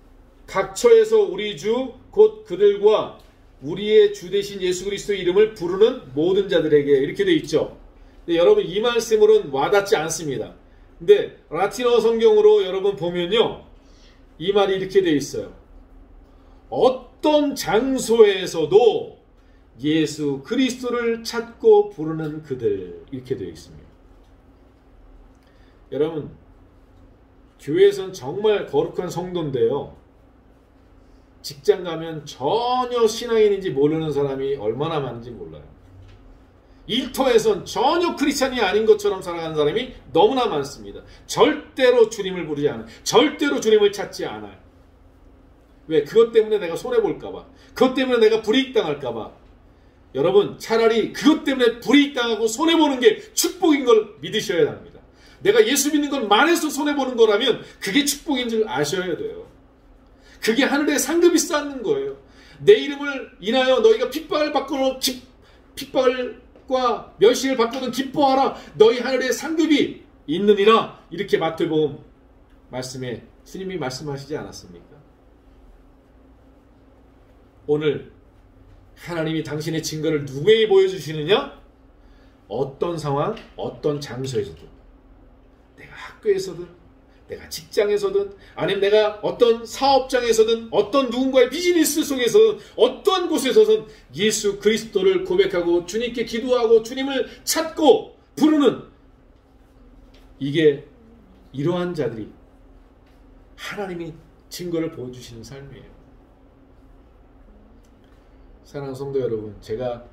각처에서 우리 주 곧 그들과 우리의 주 되신 예수 그리스도의 이름을 부르는 모든 자들에게, 이렇게 되어 있죠. 근데 여러분, 이 말씀으로는 와닿지 않습니다. 근데 라틴어 성경으로 여러분 보면요, 이 말이 이렇게 되어 있어요. 어떤 장소에서도 예수 그리스도를 찾고 부르는 그들, 이렇게 되어 있습니다. 여러분, 교회에서는 정말 거룩한 성도인데요, 직장 가면 전혀 신앙인인지 모르는 사람이 얼마나 많은지 몰라요. 일터에선 전혀 크리스찬이 아닌 것처럼 살아가는 사람이 너무나 많습니다. 절대로 주님을 부르지 않아요. 절대로 주님을 찾지 않아요. 왜? 그것 때문에 내가 손해볼까봐, 그것 때문에 내가 불이익당할까봐. 여러분, 차라리 그것 때문에 불이익당하고 손해보는 게 축복인 걸 믿으셔야 합니다. 내가 예수 믿는 건 만에서 손해보는 거라면 그게 축복인 줄 아셔야 돼요. 그게 하늘에 상급이 쌓는 거예요. 내 이름을 인하여 너희가 핍박을 받거나 핍박과 멸시를 받거든 기뻐하라. 너희 하늘에 상급이 있느니라. 이렇게 마태복음 말씀에 주님이 말씀하시지 않았습니까? 오늘 하나님이 당신의 증거를 누구에게 보여주시느냐? 어떤 상황, 어떤 장소에서도, 내가 학교에서든, 내가 직장에서든, 아니면 내가 어떤 사업장에서든, 어떤 누군가의 비즈니스 속에서든, 어떠한 곳에서든 예수 그리스도를 고백하고 주님께 기도하고 주님을 찾고 부르는, 이게 이러한 자들이 하나님이 증거를 보여주시는 삶이에요. 사랑하는 성도 여러분, 제가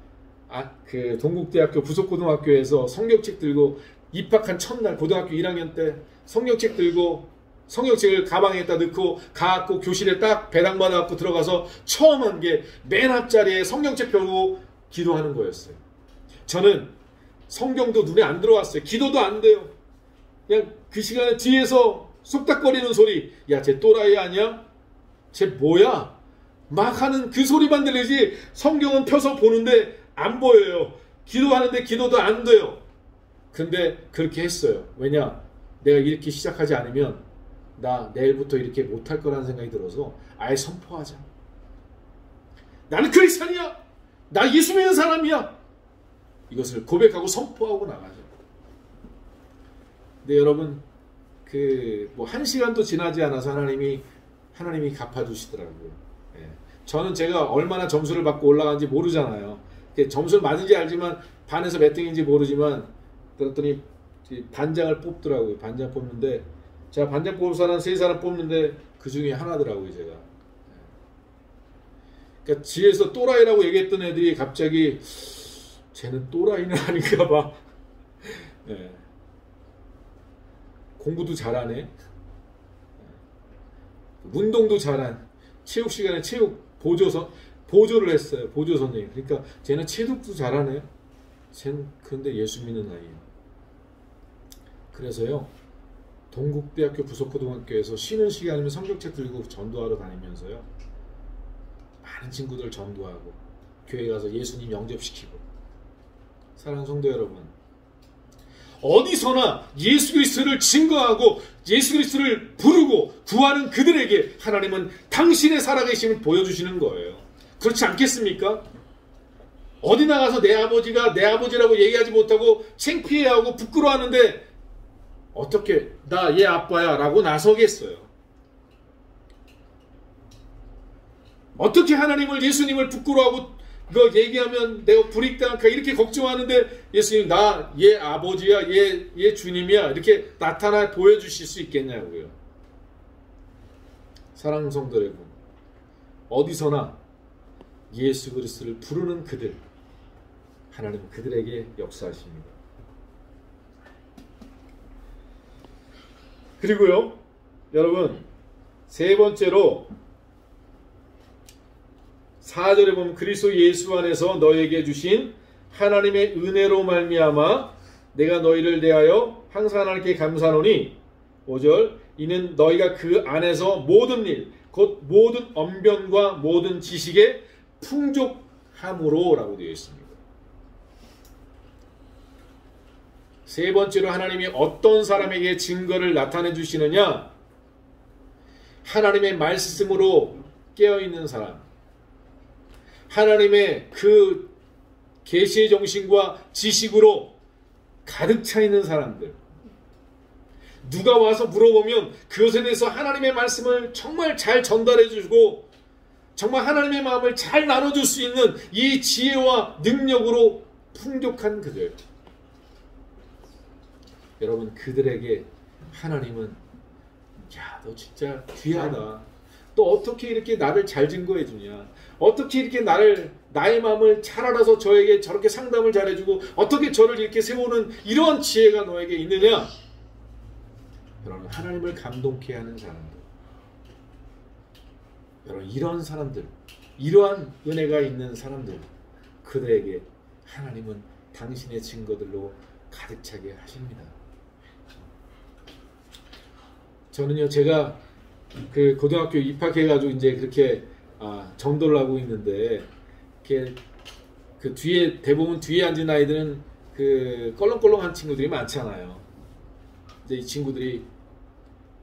그 동국대학교 부속고등학교에서 성경책 들고 입학한 첫날, 고등학교 1학년 때 성경책 들고 성경책을 가방에다 넣고 가갖고 교실에 딱 배당받아갖고 들어가서 처음 한 게 맨 앞자리에 성경책 펴고 기도하는 거였어요. 저는 성경도 눈에 안 들어왔어요. 기도도 안 돼요. 그냥 그 시간에 뒤에서 쏙닥거리는 소리, 야, 쟤 또라이 아니야? 쟤 뭐야? 막 하는 그 소리만 들리지 성경은 펴서 보는데 안 보여요. 기도하는데 기도도 안 돼요. 근데 그렇게 했어요. 왜냐? 내가 이렇게 시작하지 않으면 나 내일부터 이렇게 못할 거라는 생각이 들어서 아예 선포하자. 나는 크리스찬이야. 나 예수 믿는 사람이야. 이것을 고백하고 선포하고 나가죠. 근데 여러분, 뭐 1시간도 지나지 않아서 하나님이 갚아주시더라고요. 예. 저는 제가 얼마나 점수를 받고 올라간지 모르잖아요. 점수를 맞은지 알지만 반에서 몇 등인지 모르지만, 그랬더니 반장을 뽑더라고요. 반장 뽑는데, 제가 반장 뽑을 사람 3사람 뽑는데 그 중에 하나더라고요, 제가. 그러니까 지에서 또라이라고 얘기했던 애들이 갑자기 쟤는 또라이는 아닌가 봐. 네. 공부도 잘하네. 운동도 잘한, 체육 시간에 체육 보조를 했어요. 보조 선생님. 그러니까 쟤는 체육도 잘하네. 쟤는 근데 예수 믿는 아이예요. 그래서요, 동국대학교 부속고등학교에서 쉬는 시간이면 성경책 들고 전도하러 다니면서요, 많은 친구들 전도하고 교회 가서 예수님 영접시키고. 사랑하는 성도 여러분, 어디서나 예수 그리스도를 증거하고 예수 그리스도를 부르고 구하는 그들에게 하나님은 당신의 살아계심을 보여주시는 거예요. 그렇지 않겠습니까? 어디 나가서 내 아버지가 내 아버지라고 얘기하지 못하고 창피해하고 부끄러워하는데 어떻게 나 얘 아빠야 라고 나서겠어요? 어떻게 하나님을 예수님을 부끄러워하고 그거 얘기하면 내가 불이익당할까 이렇게 걱정하는데 예수님 나 얘 아버지야 얘 주님이야 이렇게 나타나 보여주실 수 있겠냐고요. 사랑하는 성도 여러분, 어디서나 예수 그리스도를 부르는 그들, 하나님은 그들에게 역사하십니다. 그리고요, 여러분, 세 번째로 4절에 보면 그리스도 예수 안에서 너에게 주신 하나님의 은혜로 말미암아 내가 너희를 대하여 항상 하나님께 감사하노니 5절 이는 너희가 그 안에서 모든 일 곧 모든 언변과 모든 지식에 풍족함으로 라고 되어 있습니다. 세 번째로 하나님이 어떤 사람에게 증거를 나타내 주시느냐? 하나님의 말씀으로 깨어있는 사람, 하나님의 그 계시의 정신과 지식으로 가득 차 있는 사람들, 누가 와서 물어보면 그것에 대해서 하나님의 말씀을 정말 잘 전달해 주고 정말 하나님의 마음을 잘 나눠줄 수 있는 이 지혜와 능력으로 풍족한 그들, 여러분, 그들에게 하나님은 야, 너 진짜 귀하다. 또 어떻게 이렇게 나를 잘 증거해 주냐? 어떻게 이렇게 나의 마음을 잘 알아서 저에게 저렇게 상담을 잘해주고 어떻게 저를 이렇게 세우는 이러한 지혜가 너에게 있느냐? 여러분, 하나님을 감동케 하는 사람들, 여러분, 이런 사람들, 이러한 은혜가 있는 사람들, 그들에게 하나님은 당신의 증거들로 가득 차게 하십니다. 저는요, 제가 그 고등학교 입학해가지고 이제 그렇게 전도를 하고 있는데, 이렇게 그 뒤에 대부분 뒤에 앉은 아이들은 그 껄렁껄렁한 친구들이 많잖아요. 이제 이 친구들이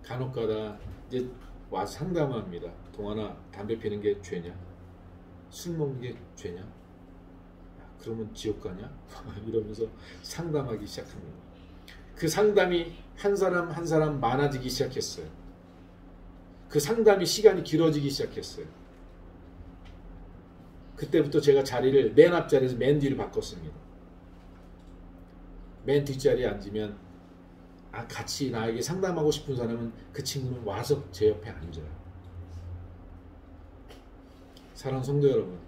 간혹가다 이제 와서 상담합니다. 동아나, 담배 피는 게 죄냐? 술 먹는 게 죄냐? 그러면 지옥 가냐? 이러면서 상담하기 시작합니다. 그 상담이 한 사람 한 사람 많아지기 시작했어요. 그 상담이 시간이 길어지기 시작했어요. 그때부터 제가 자리를 맨 앞자리에서 맨 뒤를 바꿨습니다. 맨 뒷자리에 앉으면 같이 나에게 상담하고 싶은 사람은 그 친구는 와서 제 옆에 앉아요. 사랑하는 성도 여러분,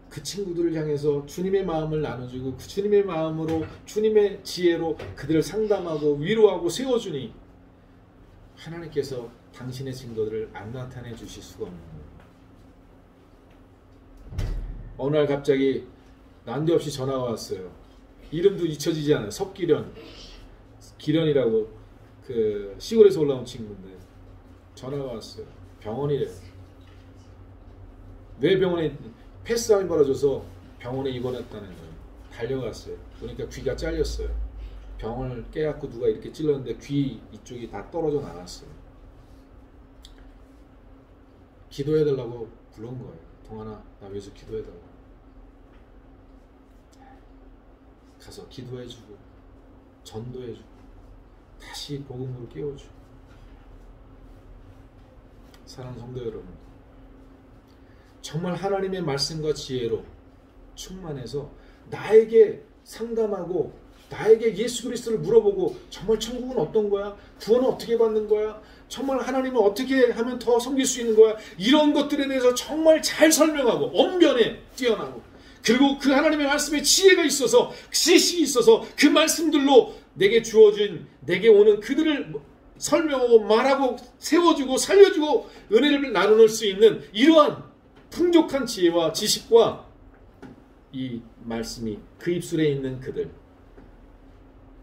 그 친구들을 향해서 주님의 마음을 나눠주고 그 주님의 마음으로 주님의 지혜로 그들을 상담하고 위로하고 세워주니 하나님께서 당신의 증거들을 안 나타내 주실 수가 없는 거예요. 어느 날 갑자기 난데없이 전화가 왔어요. 이름도 잊혀지지 않아요. 석기련, 기련이라고 그 시골에서 올라온 친구인데 전화가 왔어요. 병원이래요. 뇌 병원에 패스암이 벌어져서 병원에 입원했다는 거예요. 달려갔어요. 그러니까 귀가 잘렸어요. 병원을 깨갖고 누가 이렇게 찔렀는데 귀 이쪽이 다 떨어져 나갔어요. 기도해달라고 부른 거예요. 동아나, 나 위해서 기도해달라고. 가서 기도해주고 전도해주고 다시 복음으로 깨워주고. 사랑하는 성도 여러분, 정말 하나님의 말씀과 지혜로 충만해서 나에게 상담하고 나에게 예수 그리스도를 물어보고 정말 천국은 어떤 거야? 구원은 어떻게 받는 거야? 정말 하나님은 어떻게 하면 더 섬길 수 있는 거야? 이런 것들에 대해서 정말 잘 설명하고 언변에 뛰어나고, 그리고 그 하나님의 말씀에 지혜가 있어서 지식이 있어서 그 말씀들로 내게 주어진 내게 오는 그들을 설명하고 말하고 세워주고 살려주고 은혜를 나눌 수 있는 이러한 풍족한 지혜와 지식과 이 말씀이 그 입술에 있는 그들,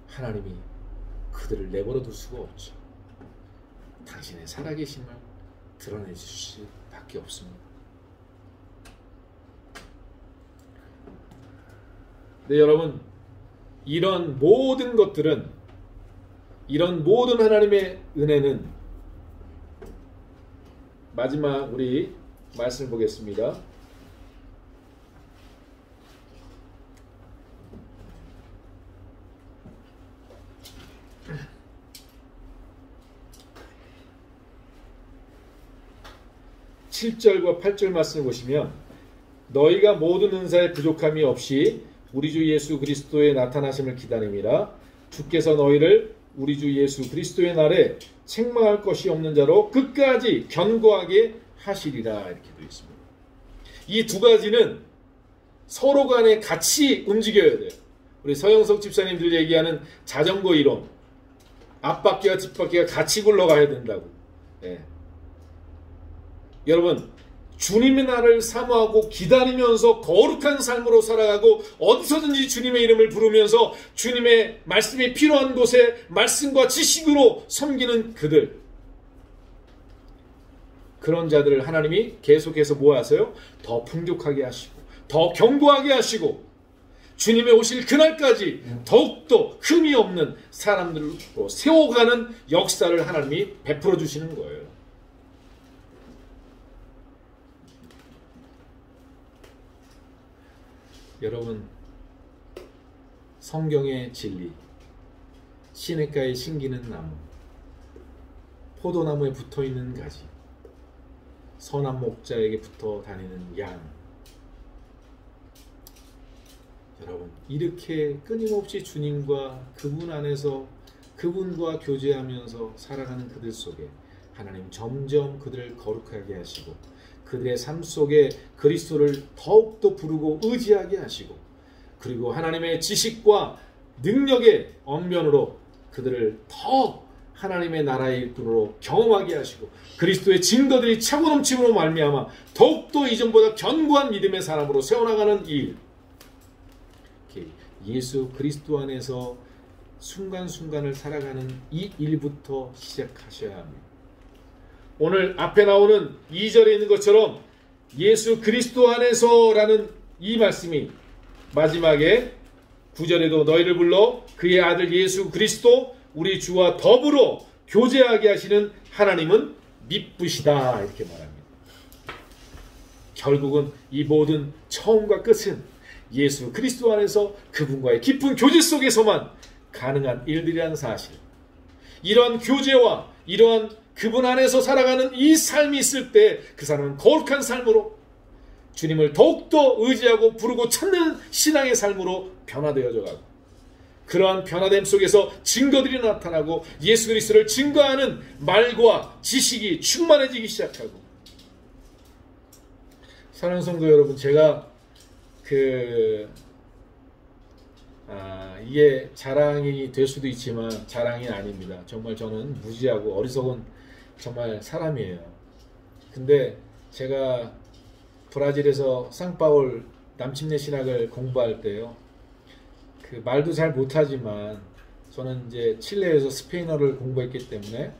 하나님이 그들을 내버려 둘 수가 없죠. 당신의 살아계심을 드러내 주실 밖에 없습니다. 네, 여러분, 이런 모든 것들은, 이런 모든 하나님의 은혜는, 마지막 우리 말씀을 보겠습니다. (7절과 8절) 말씀을 보시면, 너희가 모든 은사에 부족함이 없이 우리 주 예수 그리스도의 나타나심을 기다림이라. 주께서 너희를 우리 주 예수 그리스도의 날에 책망할 것이 없는 자로 끝까지 견고하게 하시리라. 이렇게 되어 있습니다. 이 두 가지는 서로 간에 같이 움직여야 돼요. 우리 서영석 집사님들 얘기하는 자전거 이론, 앞바퀴와 뒷바퀴가 같이 굴러가야 된다고. 네. 여러분, 주님의 날을 사모하고 기다리면서 거룩한 삶으로 살아가고 어디서든지 주님의 이름을 부르면서 주님의 말씀이 필요한 곳에 말씀과 지식으로 섬기는 그들, 그런 자들을 하나님이 계속해서 뭐하세요? 더 풍족하게 하시고 더 견고하게 하시고 주님의 오실 그날까지 더욱더 흠이 없는 사람들로 세워가는 역사를 하나님이 베풀어 주시는 거예요. 여러분, 성경의 진리, 시냇가에 심기는 나무, 포도나무에 붙어있는 가지, 선한 목자에게 붙어 다니는 양, 여러분, 이렇게 끊임없이 주님과 그분 안에서 그분과 교제하면서 살아가는 그들 속에 하나님 점점 그들을 거룩하게 하시고 그들의 삶 속에 그리스도를 더욱더 부르고 의지하게 하시고, 그리고 하나님의 지식과 능력의 언변으로 그들을 더 하나님의 나라의 일꾼으로 경험하게 하시고 그리스도의 증거들이 차고 넘침으로 말미암아 더욱더 이전보다 견고한 믿음의 사람으로 세워나가는 일, 예수 그리스도 안에서 순간순간을 살아가는 이 일부터 시작하셔야 합니다. 오늘 앞에 나오는 2절에 있는 것처럼 예수 그리스도 안에서라는 이 말씀이 마지막에 9절에도 너희를 불러 그의 아들 예수 그리스도 우리 주와 더불어 교제하게 하시는 하나님은 미쁘시다, 이렇게 말합니다. 결국은 이 모든 처음과 끝은 예수 그리스도 안에서 그분과의 깊은 교제 속에서만 가능한 일들이라는 사실, 이러한 교제와 이러한 그분 안에서 살아가는 이 삶이 있을 때 그 사람은 거룩한 삶으로 주님을 더욱더 의지하고 부르고 찾는 신앙의 삶으로 변화되어져 가고, 그러한 변화됨 속에서 증거들이 나타나고 예수 그리스도를 증거하는 말과 지식이 충만해지기 시작하고. 사랑하는 성도 여러분, 제가 이게 자랑이 될 수도 있지만 자랑이 아닙니다. 정말 저는 무지하고 어리석은 정말 사람이에요. 근데 제가 브라질에서 상파울 남침내 신학을 공부할 때요, 그 말도 잘 못하지만 저는 이제 칠레에서 스페인어를 공부했기 때문에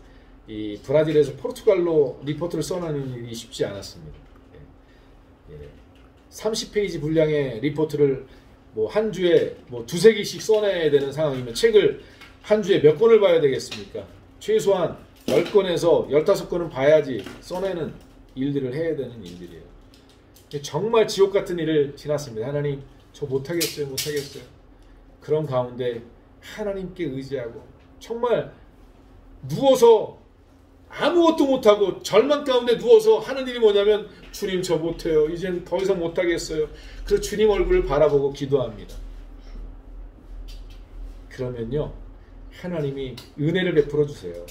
이 브라질에서 포르투갈로 리포트를 써내는 일이 쉽지 않았습니다. 30페이지 분량의 리포트를 뭐 한 주에 뭐 두세 개씩 써내야 되는 상황이면 책을 한 주에 몇 권을 봐야 되겠습니까? 최소한 10권에서 15권은 봐야지 써내는 일들을 해야 되는 일들이에요. 정말 지옥 같은 일을 지났습니다. 하나님, 저 못하겠어요. 그런 가운데 하나님께 의지하고 정말 누워서 아무것도 못하고 절망 가운데 누워서 하는 일이 뭐냐면, 주님 저 못해요. 이젠 더 이상 못하겠어요. 그래서 주님 얼굴을 바라보고 기도합니다. 그러면요, 하나님이 은혜를 베풀어 주세요.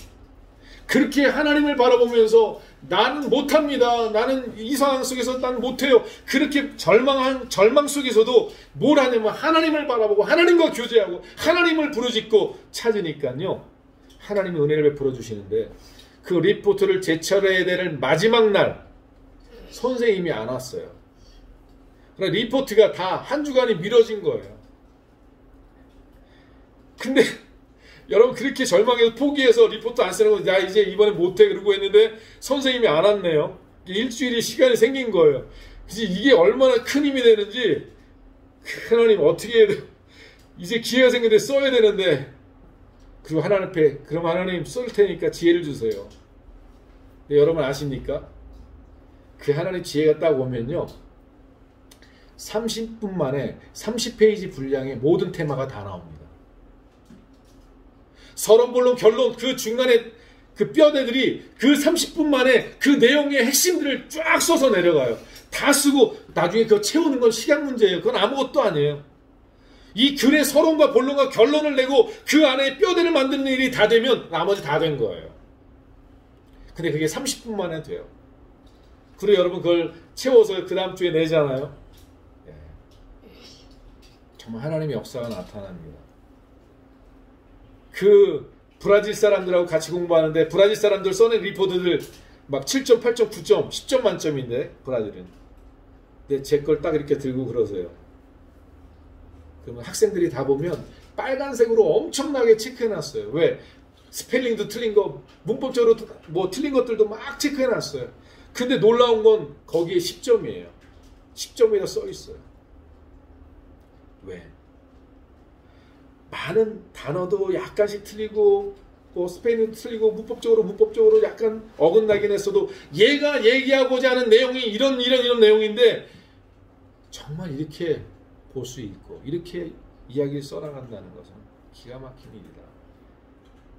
그렇게 하나님을 바라보면서 나는 못합니다. 나는 이 상황 속에서 난 못해요. 그렇게 절망 속에서도 뭘 하냐면 하나님을 바라보고 하나님과 교제하고 하나님을 부르짖고 찾으니까요, 하나님이 은혜를 베풀어 주시는데, 그 리포트를 제출해야 될 마지막 날 선생님이 안 왔어요. 그러니까 리포트가 다 한 주간이 미뤄진 거예요. 근데 여러분, 그렇게 절망해서 포기해서 리포트 안 쓰는 거, 나 이제 이번에 못해 그러고 했는데 선생님이 안 왔네요. 일주일이 시간이 생긴 거예요. 그래서 이게 얼마나 큰 힘이 되는지 하나님 어떻게 해야 돼? 이제 기회가 생겼는데 써야 되는데, 그리고 하나님 앞에 그럼 하나님 쓸 테니까 지혜를 주세요. 근데 여러분 아십니까? 그 하나님 지혜가 딱 오면요 30분 만에 30페이지 분량의 모든 테마가 다 나옵니다. 서론, 본론, 결론 그 중간에 그 뼈대들이 그 30분 만에 그 내용의 핵심들을 쫙 써서 내려가요. 다 쓰고 나중에 그거 채우는 건 시간 문제예요. 그건 아무것도 아니에요. 이 글의 서론과 본론과 결론을 내고 그 안에 뼈대를 만드는 일이 다 되면 나머지 다 된 거예요. 근데 그게 30분 만에 돼요. 그리고 여러분 그걸 채워서 그 다음 주에 내잖아요. 예. 정말 하나님의 역사가 나타납니다. 그 브라질 사람들하고 같이 공부하는데 브라질 사람들 써낸 리포트들 막 7점, 8점, 9점, 10점 만점인데 브라질은. 근데 제 걸 딱 이렇게 들고 그러세요. 그러면 학생들이 다 보면 빨간색으로 엄청나게 체크해놨어요. 왜? 스펠링도 틀린 거, 문법적으로 뭐 틀린 것들도 막 체크해놨어요. 근데 놀라운 건 거기에 10점이에요. 10점이나 써있어요. 왜? 많은 단어도 약간씩 틀리고 뭐 스페인어도 틀리고 문법적으로 약간 어긋나긴 했어도 얘가 얘기하고자 하는 내용이 이런 내용인데 정말 이렇게 볼 수 있고 이렇게 이야기를 써나간다는 것은 기가 막힌 일이다.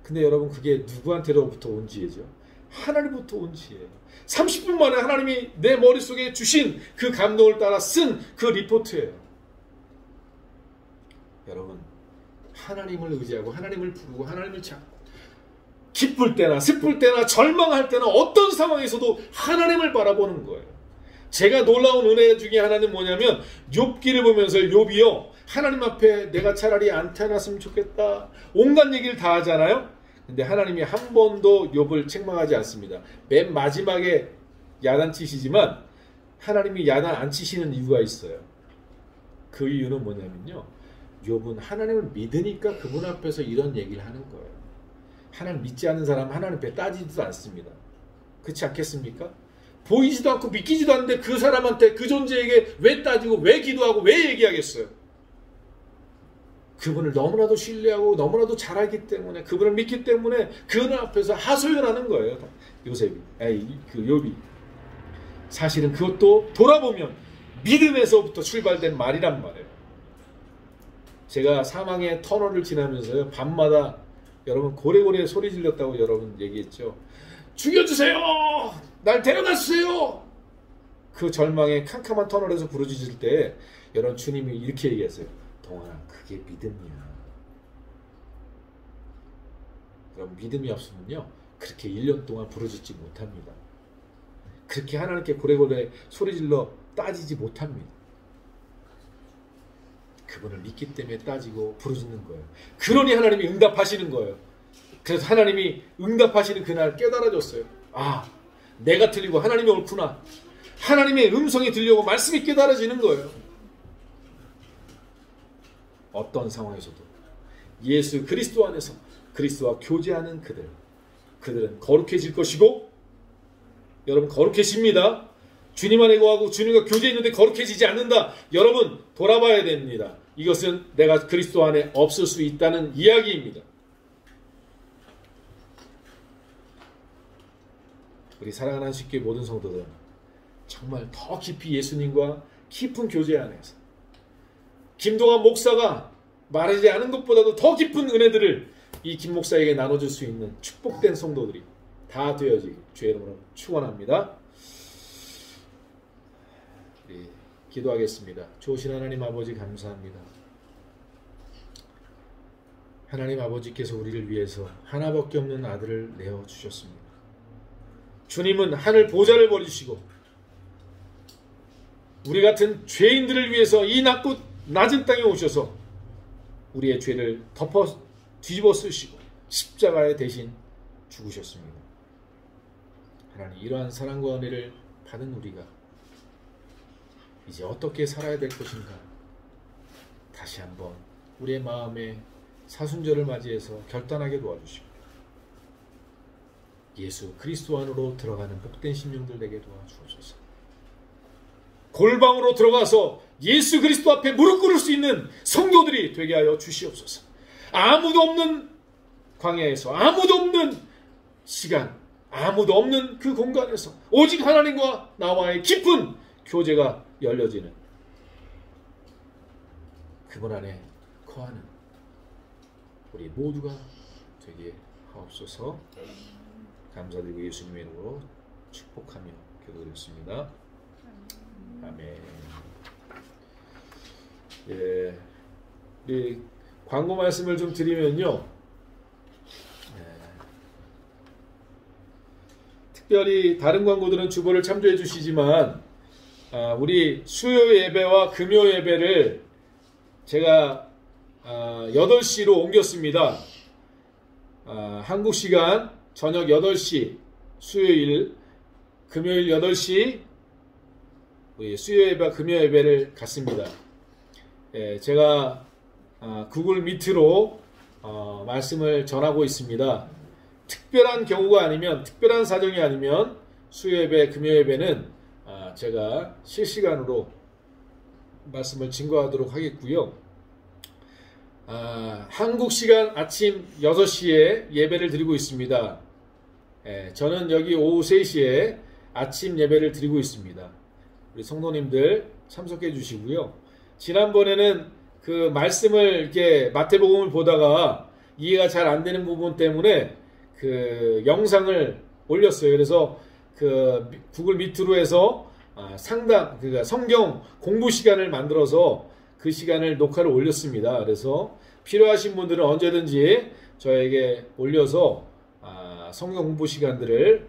근데 여러분 그게 누구한테로부터 온 지혜죠? 하나님부터 온 지혜예요. 30분 만에 하나님이 내 머릿속에 주신 그 감동을 따라 쓴 그 리포트예요. 여러분 하나님을 의지하고 하나님을 부르고 하나님을 찾고 기쁠 때나 슬플 때나 절망할 때나 어떤 상황에서도 하나님을 바라보는 거예요. 제가 놀라운 은혜 중에 하나는 뭐냐면 욥기를 보면서 욥이요 하나님 앞에 내가 차라리 안 태어났으면 좋겠다 온갖 얘기를 다 하잖아요. 근데 하나님이 한 번도 욥을 책망하지 않습니다. 맨 마지막에 야단치시지만 하나님이 야단 안 치시는 이유가 있어요. 그 이유는 뭐냐면요 욥은 하나님을 믿으니까 그분 앞에서 이런 얘기를 하는 거예요. 하나님 믿지 않는 사람은 하나님 앞에 따지지도 않습니다. 그렇지 않겠습니까? 보이지도 않고 믿기지도 않는데 그 사람한테 그 존재에게 왜 따지고 왜 기도하고 왜 얘기하겠어요? 그분을 너무나도 신뢰하고 너무나도 잘 알기 때문에 그분을 믿기 때문에 그분 앞에서 하소연하는 거예요. 그 욥이. 사실은 그것도 돌아보면 믿음에서부터 출발된 말이란 말이에요. 제가 사망의 터널을 지나면서요 밤마다 여러분 고래고래 소리 질렀다고 여러분 얘기했죠. 죽여주세요! 날 데려가주세요! 그 절망의 캄캄한 터널에서 부르짖을 때 여러분 주님이 이렇게 얘기했어요. 동원아 그게 믿음이야. 그럼 믿음이 없으면요 그렇게 1년 동안 부르짖지 못합니다. 그렇게 하나님께 고래고래 소리질러 따지지 못합니다. 그분을 믿기 때문에 따지고 부르짖는 거예요. 그러니 하나님이 응답하시는 거예요. 그래서 하나님이 응답하시는 그날 깨달아졌어요. 아 내가 틀리고 하나님이 옳구나. 하나님의 음성이 들려오고 말씀이 깨달아지는 거예요. 어떤 상황에서도 예수 그리스도 안에서 그리스도와 교제하는 그들은 거룩해질 것이고 여러분 거룩해집니다. 주님 안에 거하고 주님과 교제했는데 거룩해지지 않는다. 여러분 돌아봐야 됩니다. 이것은 내가 그리스도 안에 없을 수 있다는 이야기입니다. 우리 사랑하는 한식교회 모든 성도들 정말 더 깊이 예수님과 깊은 교제 안에서 김동환 목사가 말하지 않은 것보다도 더 깊은 은혜들을 이 김 목사에게 나눠줄 수 있는 축복된 성도들이 다 되어지길 주의 이름으로 축원합니다. 기도하겠습니다. 좋으신 하나님 아버지 감사합니다. 하나님 아버지께서 우리를 위해서 하나밖에 없는 아들을 내어주셨습니다. 주님은 하늘 보좌를 버리시고 우리 같은 죄인들을 위해서 이 낮고 낮은 땅에 오셔서 우리의 죄를 뒤집어 쓰시고 십자가에 대신 죽으셨습니다. 하나님 이러한 사랑과 은혜를 받은 우리가 이제 어떻게 살아야 될 것인가 다시 한번 우리의 마음에 사순절을 맞이해서 결단하게 도와주시고 예수 그리스도 안으로 들어가는 복된 심령들 되게 도와주옵소서. 골방으로 들어가서 예수 그리스도 앞에 무릎 꿇을 수 있는 성도들이 되게 하여 주시옵소서. 아무도 없는 광야에서, 아무도 없는 시간, 아무도 없는 그 공간에서 오직 하나님과 나와의 깊은 교제가 열려지는 그분 안에 거하는 우리 모두가 되게 하옵소서. 감사드리고 예수님의 이름으로 축복하며 기도드렸습니다. 아멘. 예, 우리 광고 말씀을 좀 드리면요. 특별히 다른 광고들은 주보를 참조해 주시지만 우리 수요 예배와 금요 예배를 제가 8시로 옮겼습니다. 한국 시간 저녁 8시 수요일, 금요일 8시 우리 수요 예배와 금요 예배를 갖습니다. 예, 제가 구글 미트로 말씀을 전하고 있습니다. 특별한 경우가 아니면, 특별한 사정이 아니면 수요 예배, 금요 예배는 제가 실시간으로 말씀을 증거하도록 하겠고요. 한국 시간 아침 6시에 예배를 드리고 있습니다. 예, 저는 여기 오후 3시에 아침 예배를 드리고 있습니다. 우리 성도님들 참석해 주시고요. 지난번에는 그 말씀을 이렇게 마태복음을 보다가 이해가 잘 안 되는 부분 때문에 그 영상을 올렸어요. 그래서 그 구글 미트로 해서 상담, 그러니까 성경 공부 시간을 만들어서 그 시간을 녹화를 올렸습니다. 그래서 필요하신 분들은 언제든지 저에게 올려서 성경 공부 시간들을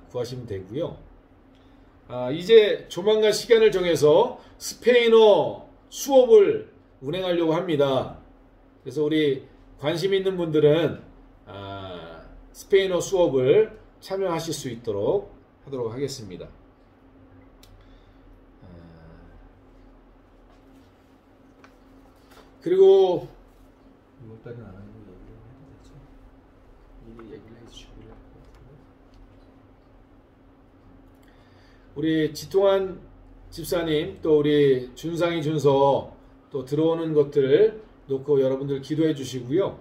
구하시면 되고요. 이제 조만간 시간을 정해서 스페인어 수업을 운행하려고 합니다. 그래서 우리 관심 있는 분들은 스페인어 수업을 참여하실 수 있도록 하도록 하겠습니다. 그리고 6월달은 안 하는 거 얘기를 해도 되죠? 미리 얘기를 해주시고요. 우리 지통한 집사님, 또 우리 준상이 준서 또 들어오는 것들 놓고 여러분들 기도해 주시고요.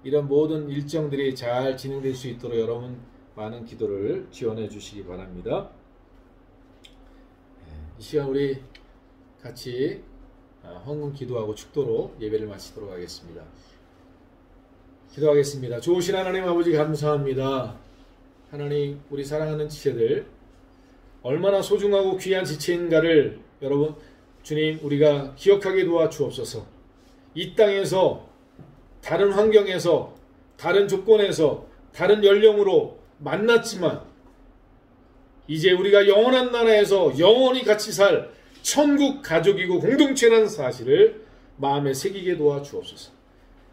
이런 모든 일정들이 잘 진행될 수 있도록 여러분 많은 기도를 지원해 주시기 바랍니다. 이 시간 우리 같이 헌금 기도하고 축도로 예배를 마치도록 하겠습니다. 기도하겠습니다. 좋으신 하나님 아버지 감사합니다. 하나님, 우리 사랑하는 지체들 얼마나 소중하고 귀한 지체인가를 여러분 주님 우리가 기억하게 도와주옵소서. 이 땅에서 다른 환경에서 다른 조건에서 다른 연령으로 만났지만 이제 우리가 영원한 나라에서 영원히 같이 살 천국 가족이고 공동체라는 사실을 마음에 새기게 도와주옵소서.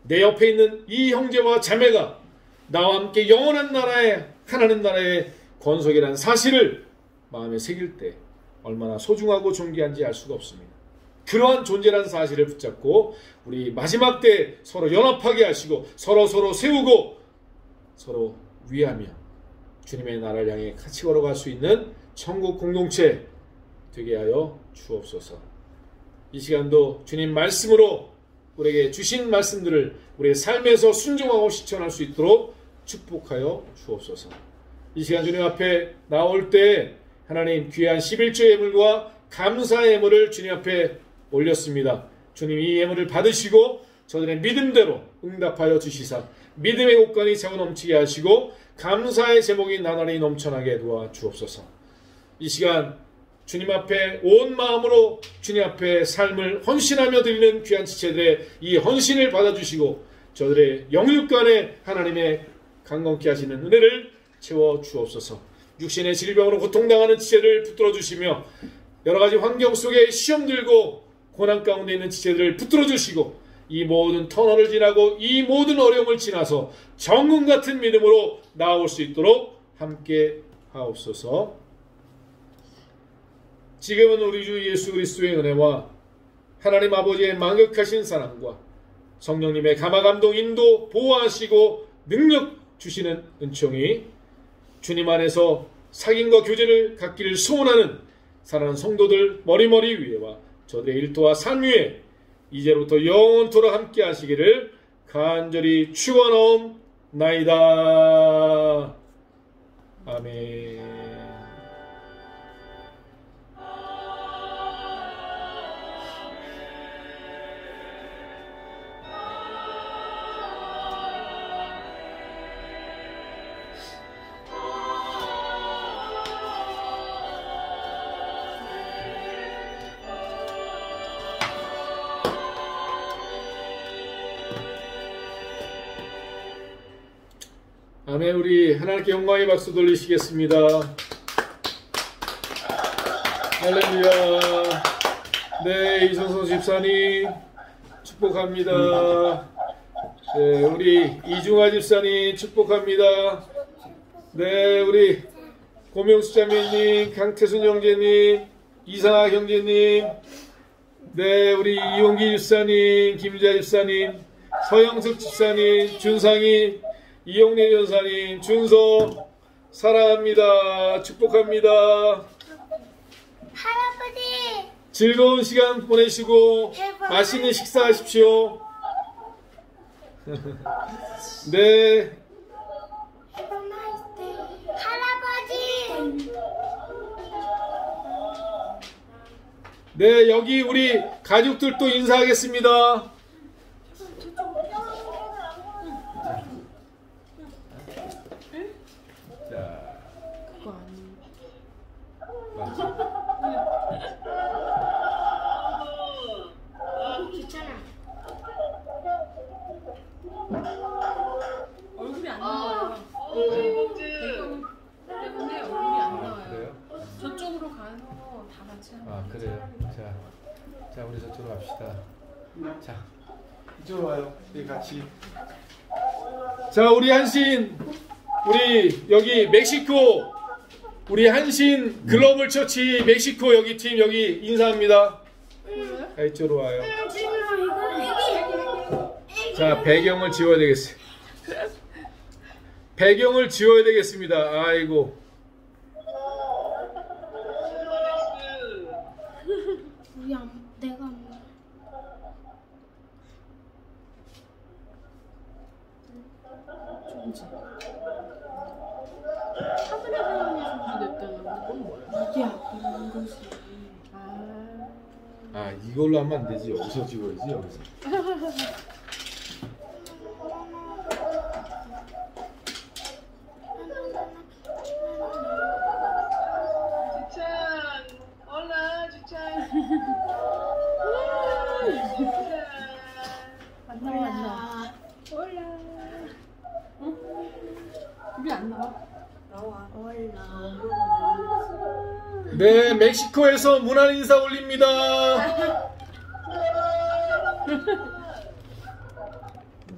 내 옆에 있는 이 형제와 자매가 나와 함께 영원한 나라에, 하나님 나라의 권속이라는 사실을 마음에 새길 때 얼마나 소중하고 존귀한지 알 수가 없습니다. 그러한 존재라는 사실을 붙잡고 우리 마지막 때 서로 연합하게 하시고 서로 세우고 서로 위하며 주님의 나라를 향해 같이 걸어갈 수 있는 천국 공동체 되게 하여 주옵소서. 이 시간도 주님 말씀으로 우리에게 주신 말씀들을 우리의 삶에서 순종하고 실천할 수 있도록 축복하여 주옵소서. 이 시간 주님 앞에 나올 때 하나님 귀한 11조 예물과 감사의 예물을 주님 앞에 올렸습니다. 주님 이 예물을 받으시고 저들의 믿음대로 응답하여 주시사 믿음의 옷간이 차고 넘치게 하시고 감사의 제목이 나날이 넘쳐나게 도와주옵소서. 이 시간 주님 앞에 온 마음으로 주님 앞에 삶을 헌신하며 드리는 귀한 지체들의 이 헌신을 받아주시고 저들의 영육간에 하나님의 강건케 하시는 은혜를 채워주옵소서. 육신의 질병으로 고통당하는 지체를 붙들어 주시며 여러가지 환경 속에 시험 들고 고난 가운데 있는 지체들을 붙들어 주시고 이 모든 터널을 지나고 이 모든 어려움을 지나서 정금 같은 믿음으로 나아올 수 있도록 함께 하옵소서. 지금은 우리 주 예수 그리스도의 은혜와 하나님 아버지의 만극하신 사랑과 성령님의 감화감동 인도 보호하시고 능력 주시는 은총이 주님 안에서 사귐과 교제를 갖기를 소원하는 사랑하는 성도들 머리머리 위에와 저들의 일터와 산 위에 이제부터 영원토록 함께 하시기를 간절히 축원하옵나이다. 아멘. 아멘. 우리 하나님께 영광의 박수 돌리시겠습니다. 할렐루야. 네, 이성성 집사님 축복합니다. 네, 우리 이중화 집사님 축복합니다. 네, 우리 고명수 자매님, 강태순 형제님, 이상학 형제님, 네, 우리 이용기 집사님, 김자 집사님, 서영석 집사님, 준상이, 이용래 전사님, 준서 사랑합니다. 축복합니다. 할아버지 즐거운 시간 보내시고 맛있는 식사하십시오. 네. 할아버지 네, 여기 우리 가족들도 인사하겠습니다. 얼굴이 안 나와요. 배경 때문에 얼굴이 안 나와요. 그래요? 저쪽으로 가서 다 같이 하면. 아, 그래요. 자, 우리 저쪽으로 갑시다. 자, 이쪽으로 와요. 우리 같이. 자, 우리 한신, 우리 여기 멕시코, 우리 한신 글로벌 처치 멕시코 여기 팀 여기 인사합니다. 자, 이쪽으로 와요. 자, 배경을 지워야 되겠어요. 배경을 지워야 되겠습니다. 아이고. 내가 안 봐. 아, 이걸로 하면 안 되지. 여기서 지워야지, 여기서. 입이 안 나와? 네, 멕시코에서 문안 인사 올립니다.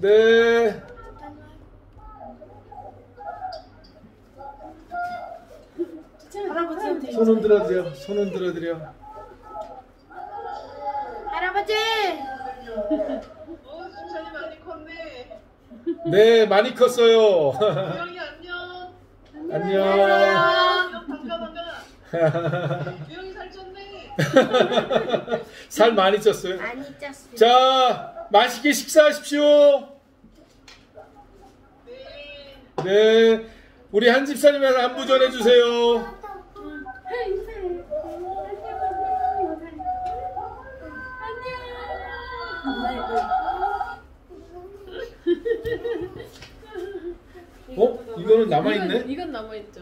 네. 할아버지한테 손 흔들어드려. 손 흔들어드려. 할아버지 준찬이 많이 컸네. 네, 많이 컸어요. 유영이 안녕. 안녕. 반가. 유영이 살쪘네. 살 많이 쪘어요. 많이 쪘어요. 자, 맛있게 식사하십시오. 네. 네, 우리 한 집사님한테 안부 전해주세요. 어? 이거는 남아있네? 이건 남아있죠.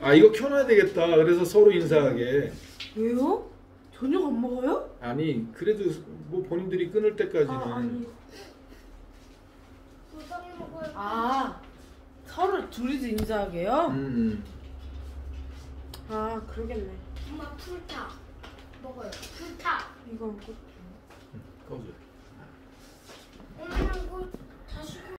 아, 이거 켜놔야 되겠다. 그래서 서로 인사하게. 왜요? 저녁 안 먹어요? 아니, 그래도 뭐 본인들이 끊을 때까지는. 아, 서로 둘이서 인사하게요? 아, 그러겠네. 엄마 풀타 먹어요. 풀타 이거 먹고. 꺼줘.